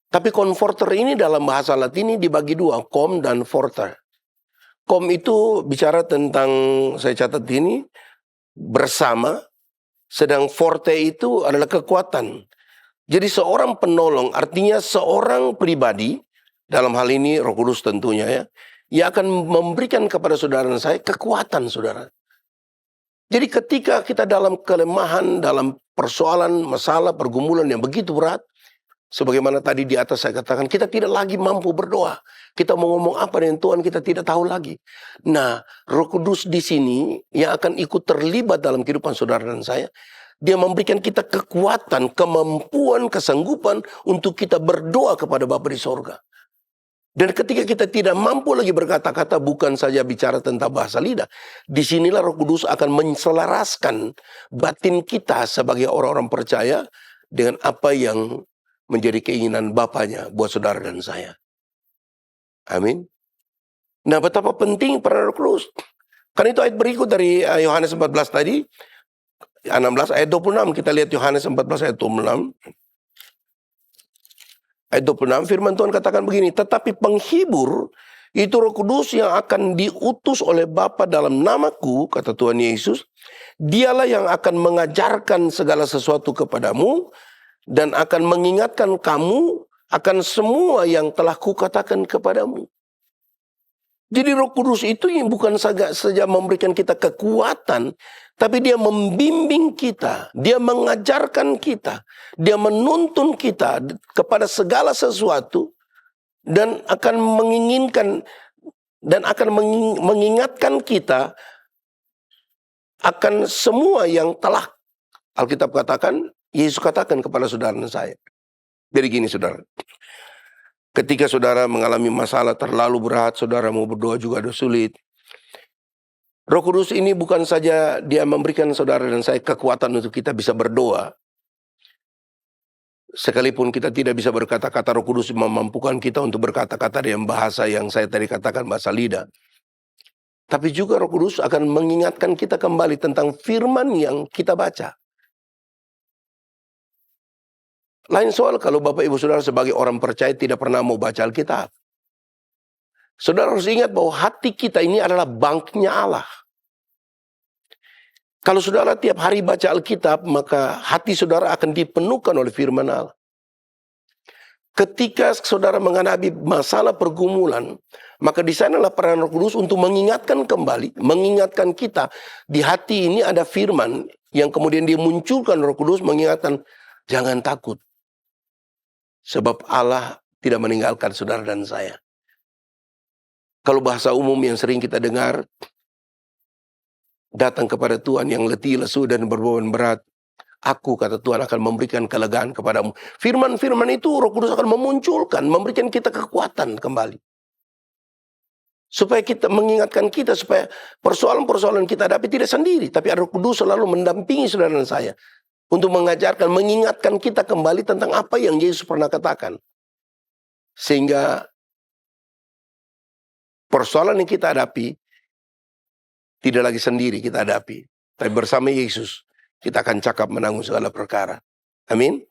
Tapi comforter ini dalam bahasa Latin dibagi dua, com dan forter. Com itu bicara tentang, saya catat ini, bersama, sedang forte itu adalah kekuatan. Jadi seorang penolong artinya seorang pribadi, dalam hal ini Roh Kudus tentunya ya, ia akan memberikan kepada saudara dan saya kekuatan saudara. Jadi ketika kita dalam kelemahan, dalam persoalan, masalah, pergumulan yang begitu berat, sebagaimana tadi di atas saya katakan, kita tidak lagi mampu berdoa. Kita mau ngomong apa dengan Tuhan, kita tidak tahu lagi. Nah, Roh Kudus di sini yang akan ikut terlibat dalam kehidupan saudara dan saya, dia memberikan kita kekuatan, kemampuan, kesanggupan untuk kita berdoa kepada Bapa di sorga. Dan ketika kita tidak mampu lagi berkata-kata, bukan saja bicara tentang bahasa lidah, disinilah Roh Kudus akan menselaraskan batin kita sebagai orang-orang percaya dengan apa yang menjadi keinginan Bapanya buat saudara dan saya. Amin. Nah, betapa penting peran Roh Kudus. Karena itu ayat berikut dari Yohanes 14 tadi, 16 ayat 26, kita lihat Yohanes 14 ayat 26. Ayat 26, firman Tuhan katakan begini, tetapi penghibur, itu Roh Kudus yang akan diutus oleh Bapa dalam namaku, kata Tuhan Yesus, dialah yang akan mengajarkan segala sesuatu kepadamu, dan akan mengingatkan kamu akan semua yang telah kukatakan kepadamu. Jadi Roh Kudus itu bukan saja memberikan kita kekuatan, tapi dia membimbing kita, dia mengajarkan kita, dia menuntun kita kepada segala sesuatu, dan akan menginginkan dan akan mengingatkan kita akan semua yang telah Alkitab katakan, Yesus katakan kepada saudara dan saya. Jadi gini saudara, ketika saudara mengalami masalah terlalu berat, saudara mau berdoa juga ada sulit. Roh Kudus ini bukan saja dia memberikan saudara dan saya kekuatan untuk kita bisa berdoa. Sekalipun kita tidak bisa berkata-kata, Roh Kudus memampukan kita untuk berkata-kata dengan bahasa yang saya tadi katakan, bahasa lidah. Tapi juga Roh Kudus akan mengingatkan kita kembali tentang firman yang kita baca. Lain soal kalau Bapak Ibu Saudara sebagai orang percaya tidak pernah mau baca Alkitab. Saudara harus ingat bahwa hati kita ini adalah banknya Allah. Kalau saudara tiap hari baca Alkitab, maka hati saudara akan dipenuhkan oleh firman Allah. Ketika saudara menghadapi masalah pergumulan, maka di sanalah peran Roh Kudus untuk mengingatkan kembali, mengingatkan kita. Di hati ini ada firman yang kemudian dia munculkan Roh Kudus mengingatkan, jangan takut. Sebab Allah tidak meninggalkan saudara dan saya. Kalau bahasa umum yang sering kita dengar, datang kepada Tuhan yang letih, lesu, dan berbeban berat. Aku, kata Tuhan, akan memberikan kelegaan kepadamu. Firman-firman itu Roh Kudus akan memunculkan, memberikan kita kekuatan kembali. Supaya kita mengingatkan kita, supaya persoalan-persoalan kita hadapi tidak sendiri. Tapi Roh Kudus selalu mendampingi saudara dan saya. Untuk mengajarkan, mengingatkan kita kembali tentang apa yang Yesus pernah katakan. Sehingga persoalan yang kita hadapi, Tidak lagi sendiri kita hadapi, tapi bersama Yesus kita akan cakap menanggung segala perkara. Amin.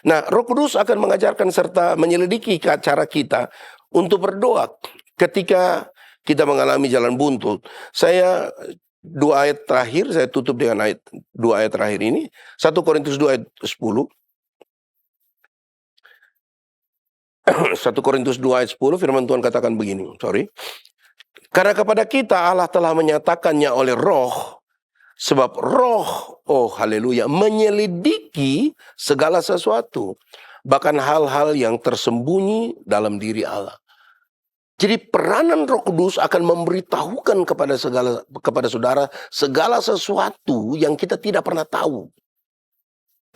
Nah, Roh Kudus akan mengajarkan serta menyelidiki cara kita untuk berdoa ketika kita mengalami jalan buntu. Saya 2 ayat terakhir, saya tutup dengan 2 ayat terakhir ini. 1 Korintus 2 ayat 10. 1 Korintus 2 ayat 10, firman Tuhan katakan begini. Karena kepada kita Allah telah menyatakannya oleh Roh. Sebab Roh, oh haleluya, menyelidiki segala sesuatu. Bahkan hal-hal yang tersembunyi dalam diri Allah. Jadi peranan Roh Kudus akan memberitahukan kepada saudara segala sesuatu yang kita tidak pernah tahu.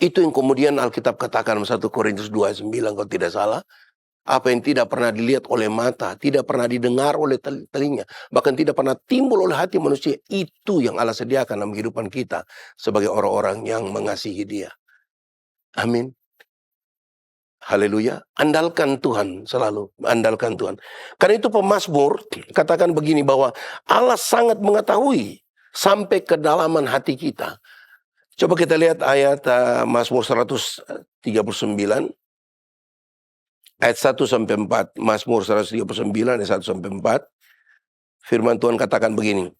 Itu yang kemudian Alkitab katakan 1 Korintus 2 ayat 9 kalau tidak salah. Apa yang tidak pernah dilihat oleh mata, tidak pernah didengar oleh telinga, bahkan tidak pernah timbul oleh hati manusia, itu yang Allah sediakan dalam kehidupan kita sebagai orang-orang yang mengasihi Dia. Amin. Haleluya. Andalkan Tuhan selalu, andalkan Tuhan. Karena itu pemazmur katakan begini bahwa Allah sangat mengetahui sampai kedalaman hati kita. Coba kita lihat ayat Mazmur 139. Ayat 1 sampai 4, Mazmur 139 ayat 1 sampai 4. Firman Tuhan katakan begini.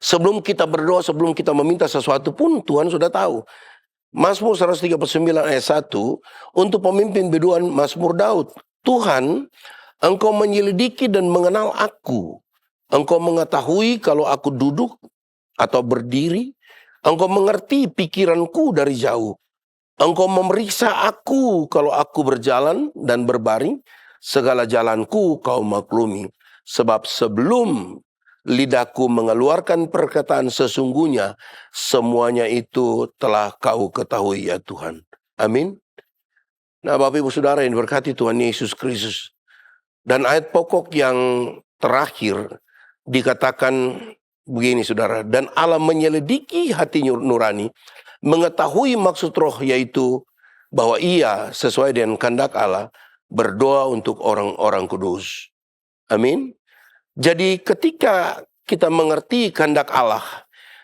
Sebelum kita berdoa, sebelum kita meminta sesuatu pun Tuhan sudah tahu. Mazmur 139 ayat 1 untuk pemimpin biduan Mazmur Daud. Tuhan, Engkau menyelidiki dan mengenal aku. Engkau mengetahui kalau aku duduk atau berdiri. Engkau mengerti pikiranku dari jauh. Engkau memeriksa aku kalau aku berjalan dan berbaring, segala jalanku kau maklumi. Sebab sebelum lidahku mengeluarkan perkataan sesungguhnya, semuanya itu telah kau ketahui ya Tuhan. Amin. Nah Bapak Ibu Saudara yang diberkati Tuhan Yesus Kristus. Dan ayat pokok yang terakhir dikatakan begini saudara. Dan Allah menyelidiki hati nurani, mengetahui maksud roh, yaitu bahwa ia sesuai dengan kehendak Allah berdoa untuk orang-orang kudus. Amin. Jadi ketika kita mengerti kehendak Allah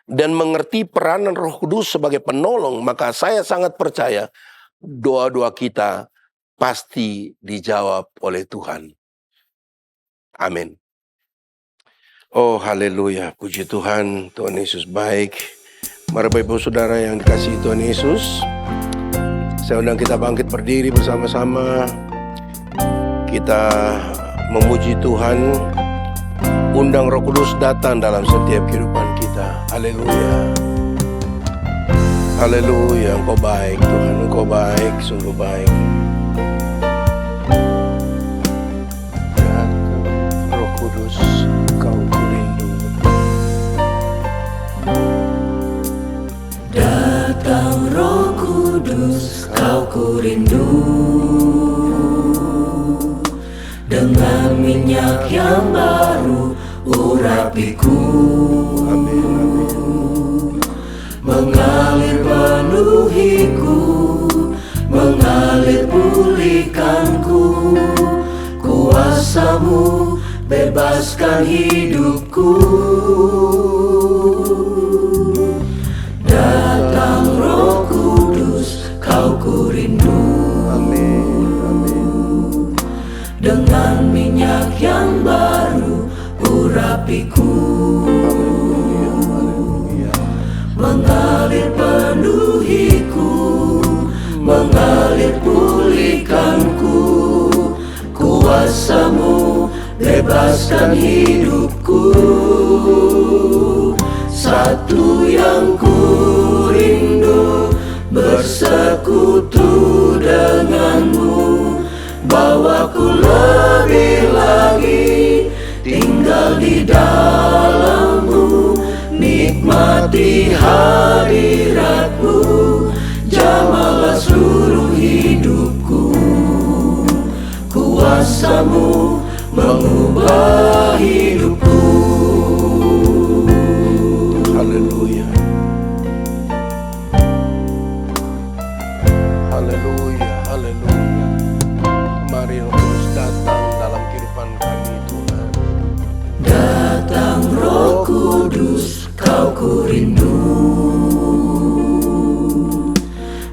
dan mengerti peranan Roh Kudus sebagai penolong, maka saya sangat percaya doa-doa kita pasti dijawab oleh Tuhan. Amin. Oh haleluya, puji Tuhan, Tuhan Yesus baik. Mari Bapak Ibu Saudara yang dikasihi Tuhan Yesus, saya undang kita bangkit berdiri bersama-sama. Kita memuji Tuhan, undang Roh Kudus datang dalam setiap kehidupan kita. Haleluya. Haleluya, Engkau baik Tuhan, Engkau baik, sungguh baik. Datang Roh Kudus, Kau kurindu. Datang Roh Kudus, Kau kurindu. Dengan minyak yang baru urapiku. Amin, amin. Mengalir penuhiku, mengalir pulihkanku. Kuasa-Mu bebaskan hidupku. Datang Roh Kudus, Kau kurindu. Dengan minyak yang baru urapiku. Mengalir penuhiku, mengalir pulihkanku. Kuasa-Mu bebaskan hidupku. Satu yang ku rindu, bersekutu denganmu. Bawaku lebih lagi tinggal di dalam-Mu, nikmati hadirat-Mu, jamahlah seluruh hidupku. Kuasa-Mu mengubah hidupku. Haleluya. Haleluya, haleluya. Mari Roh Kudus datang dalam kehidupan kami Tuhan. Datang Roh Kudus, Kudus, Kau ku rindu.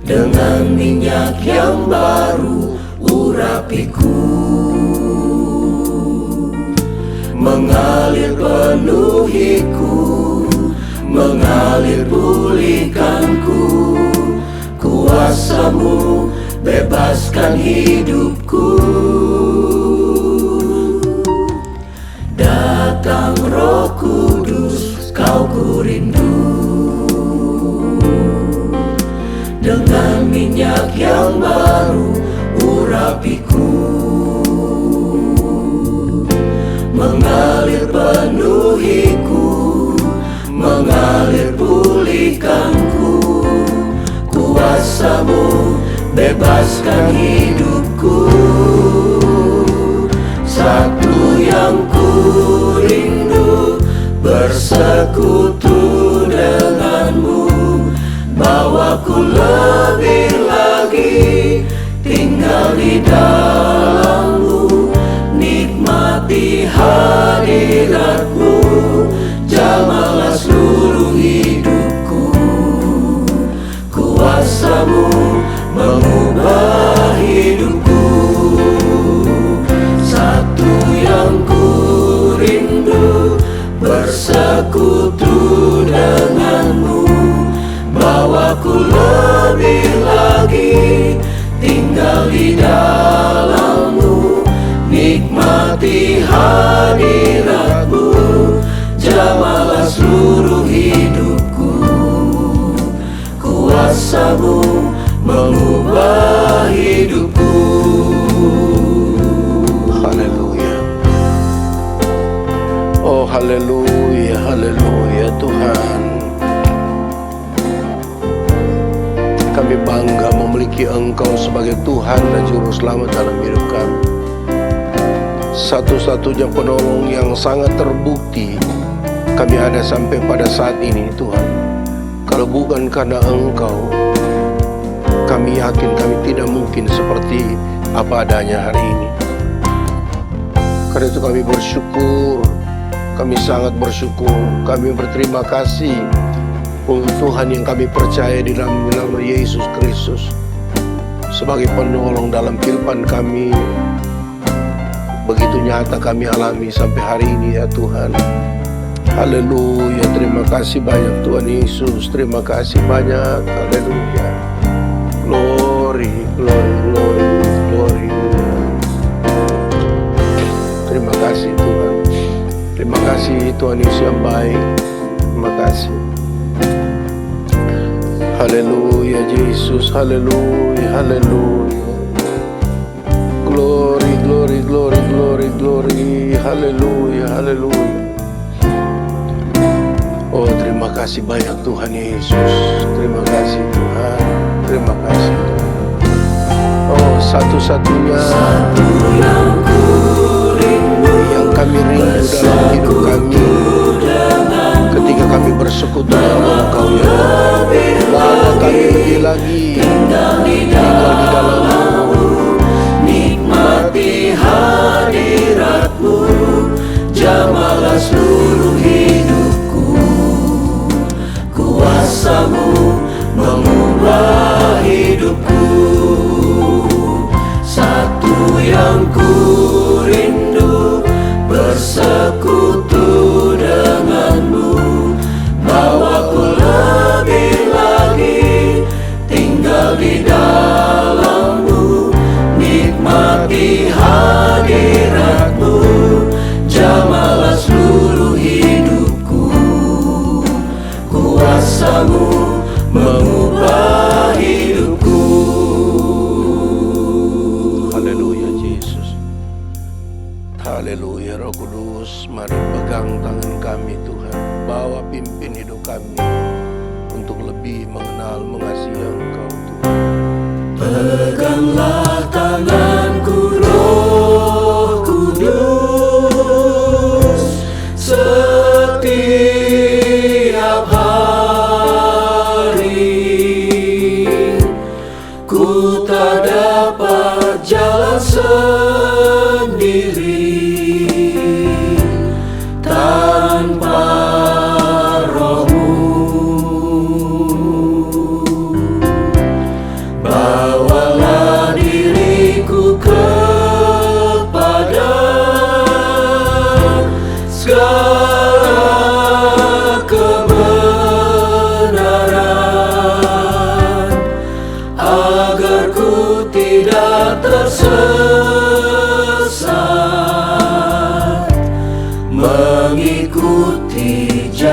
Dengan minyak yang baru urapiku, mengalir penuhiku, mengalir pulihkanku. Kuasa-Mu bebaskan hidupku. Datang Roh Kudus, Kau ku rindu. Dengan minyak yang baru urapiku, mengalir penuhiku, mengalir pulihkanku. Kuasa-Mu bebaskan hidupku. Satu yang ku rindu, bersekutu dengan-Mu. Bawaku lebih lagi tinggal di dalam-Mu, nikmati hadirat-Mu, jamalah seluruh hidupku. Kuasa-Mu mengubah hidupku. Satu yang ku rindu, bersekutu dengan-Mu. Bawaku lebih lagi tinggal di dalam-Mu, nikmati hadirat-Mu, jamalah seluruh hidupku. Kuasa-Mu mengubah hidupku. Haleluya. Oh haleluya, haleluya Tuhan. Kami bangga memiliki Engkau sebagai Tuhan dan Juru Selamat dalam hidup kami. Satu-satunya penolong yang sangat terbukti kami ada sampai pada saat ini Tuhan. Kalau bukan karena Engkau, kami yakin kami tidak mungkin seperti apa adanya hari ini. Karena itu kami bersyukur, kami sangat bersyukur, kami berterima kasih untuk Tuhan yang kami percaya di dalam nama Yesus Kristus sebagai penolong dalam kehidupan kami. Begitu nyata kami alami sampai hari ini ya Tuhan. Haleluya, terima kasih banyak Tuhan Yesus, terima kasih banyak. Haleluya. Glory, glory, glory, glory. Terima kasih Tuhan. Terima kasih Tuhan Yesus yang baik. Terima kasih. Haleluya Yesus, haleluya, haleluya. Glory, glory, glory, glory, glory. Haleluya, haleluya. Oh, terima kasih banyak Tuhan Yesus. Terima kasih Tuhan. Terima kasih Tuhan. Oh, satu-satunya yang kami rindu dalam hidup kami ketika kami bersekutu dengan Engkau ya Tuhan. Bahwa kami lebih lagi tinggal di dalam-Mu, nikmati hadirat-Mu, jamalah seluruh hidupku. Kuasa-Mu mengubah hidupku. Satu yang ku rindu, bersekutu dengan-Mu. Bawaku lebih lagi tinggal di dalam-Mu, nikmati hadirat-Mu, jamalah seluruh hidupku. Kuasa-Mu mengubah hidupku. haleluya Yesus. Haleluya Roh Kudus, mari pegang tangan kami Tuhan. Bawa pimpin hidup kami untuk lebih mengenal, mengasihi Engkau Tuhan. Peganglah tanganku Roh Kudus, setiap hari. Ku tak dapat jalan sendiri tanpa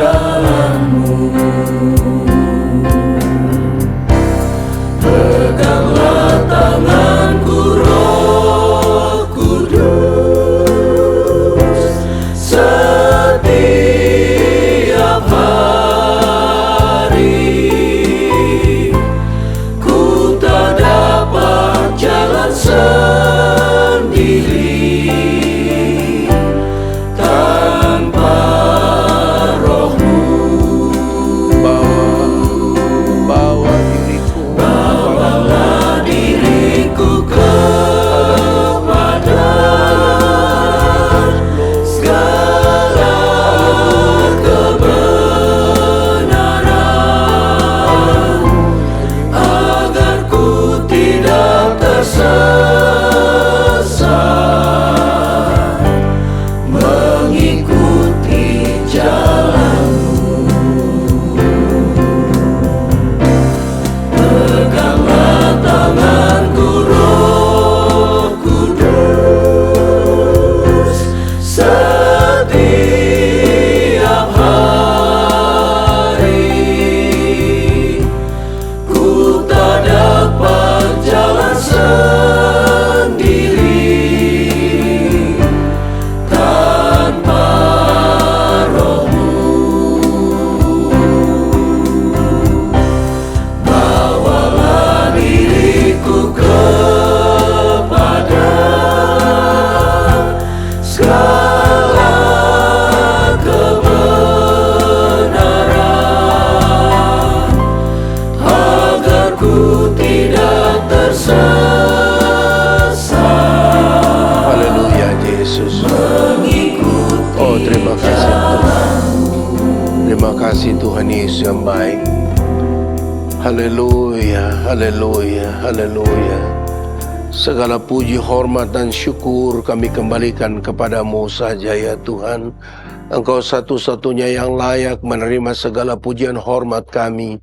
jalanmu. Peganglah tanganku Roh Kudus, setiap hari. Ku tak dapat jalan sendiri tanpa Roh-Mu. Bawa diriku, Bawalah diriku kepada segala kebenaran, agar ku tidak tersesat, mengikuti jalan-Mu. Peganglah tanganku Roh Kudus, setiap hari. Ku tak dapat jalan sendiri tanpa Roh-Mu. Bawalah diriku kepada segala kebenaran, agar ku tidak tersesat, haleluya Yesus. mengikuti Oh, terima kasih Tuhan. Terima kasih Tuhan Yesus yang baik. Haleluya, haleluya, haleluya. Segala puji, hormat, dan syukur kami kembalikan kepadamu saja ya Tuhan. Engkau satu-satunya yang layak menerima segala pujian hormat kami.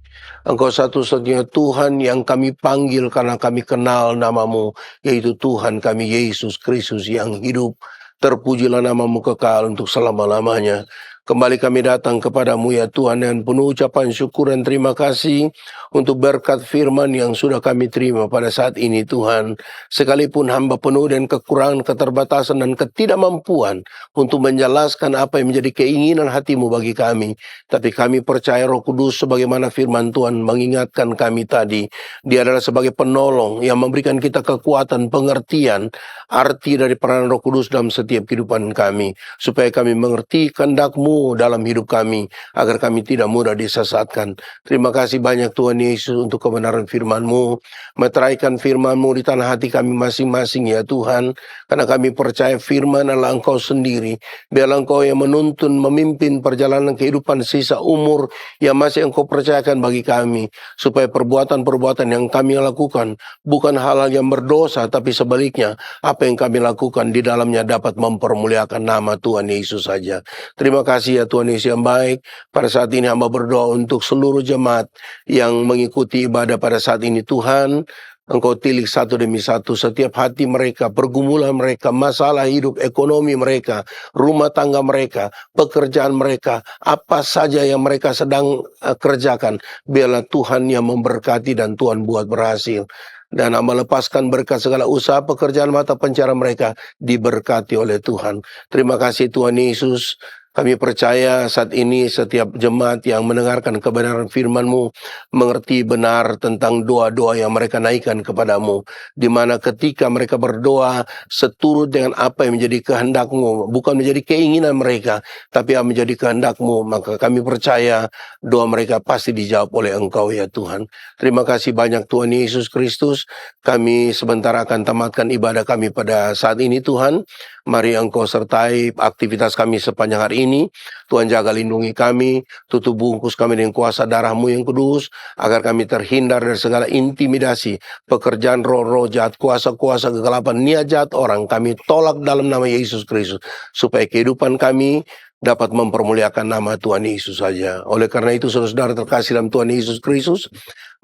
Engkau satu-satunya Tuhan yang kami panggil karena kami kenal namamu, yaitu Tuhan kami Yesus Kristus yang hidup. Terpujilah namamu kekal untuk selama-lamanya. Kembali kami datang kepadamu ya Tuhan dengan penuh ucapan syukur dan terima kasih untuk berkat firman yang sudah kami terima pada saat ini Tuhan. Sekalipun hamba penuh dengan kekurangan, keterbatasan dan ketidakmampuan untuk menjelaskan apa yang menjadi keinginan hatimu bagi kami. Tapi kami percaya Roh Kudus sebagaimana firman Tuhan mengingatkan kami tadi. Dia adalah sebagai penolong yang memberikan kita kekuatan, pengertian, arti dari peranan Roh Kudus dalam setiap kehidupan kami. Supaya kami mengerti kehendak-Mu dalam hidup kami, agar kami tidak mudah disesatkan. Terima kasih banyak Tuhan Yesus untuk kebenaran firman-Mu. Meteraikan firman-Mu di tanah hati kami masing-masing ya Tuhan. Karena kami percaya firman adalah Engkau sendiri. Biarlah Engkau yang menuntun, memimpin perjalanan kehidupan sisa umur yang masih Engkau percayakan bagi kami. Supaya perbuatan-perbuatan yang kami lakukan bukan hal-hal yang berdosa, tapi sebaliknya apa yang kami lakukan di dalamnya dapat mempermuliakan nama Tuhan Yesus saja. Terima kasih ya Tuhan Yesus yang baik. Pada saat ini hamba berdoa untuk seluruh jemaat yang mengikuti ibadah pada saat ini Tuhan. Engkau tilik satu demi satu setiap hati mereka, pergumulan mereka, masalah hidup, ekonomi mereka, rumah tangga mereka, pekerjaan mereka, apa saja yang mereka sedang kerjakan. Biarlah Tuhan yang memberkati dan Tuhan buat berhasil. Dan hamba lepaskan berkat segala usaha pekerjaan mata pencarian mereka diberkati oleh Tuhan. Terima kasih Tuhan Yesus. Kami percaya saat ini setiap jemaat yang mendengarkan kebenaran firman-Mu mengerti benar tentang doa-doa yang mereka naikkan kepadamu. Di mana ketika mereka berdoa seturut dengan apa yang menjadi kehendak-Mu, bukan menjadi keinginan mereka, tapi yang menjadi kehendak-Mu, maka kami percaya doa mereka pasti dijawab oleh Engkau ya Tuhan. Terima kasih banyak Tuhan Yesus Kristus. Kami sebentar akan tamatkan ibadah kami pada saat ini Tuhan. Mari Engkau sertai aktivitas kami sepanjang hari ini. Tuhan jaga lindungi kami, tutup bungkus kami dengan kuasa darah-Mu yang kudus, agar kami terhindar dari segala intimidasi, pekerjaan roh-roh jahat, kuasa-kuasa kegelapan, niat jahat orang. Kami tolak dalam nama Yesus Kristus, supaya kehidupan kami dapat mempermuliakan nama Tuhan Yesus saja. Oleh karena itu, saudara-saudara terkasih dalam Tuhan Yesus Kristus,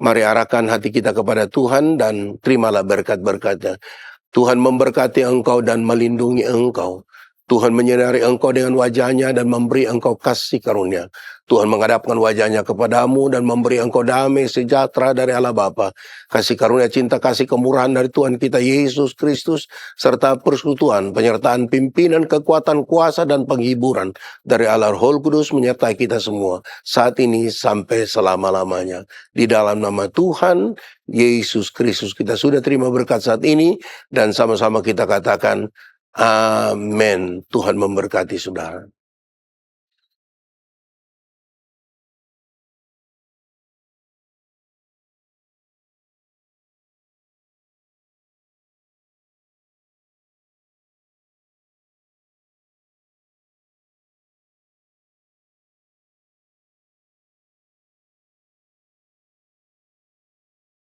mari arahkan hati kita kepada Tuhan dan terimalah berkat-berkat-Nya. Tuhan memberkati engkau dan melindungi engkau. Tuhan menyinari engkau dengan wajah-Nya dan memberi engkau kasih karunia. Tuhan menghadapkan wajah-Nya kepadamu dan memberi engkau damai sejahtera dari Allah Bapa. Kasih karunia, cinta, kasih kemurahan dari Tuhan kita Yesus Kristus, serta persekutuan, penyertaan pimpinan, kekuatan, kuasa, dan penghiburan dari Allah Roh Kudus menyertai kita semua, saat ini sampai selama-lamanya. Di dalam nama Tuhan Yesus Kristus kita sudah terima berkat saat ini, dan sama-sama kita katakan, amin. Tuhan memberkati saudara.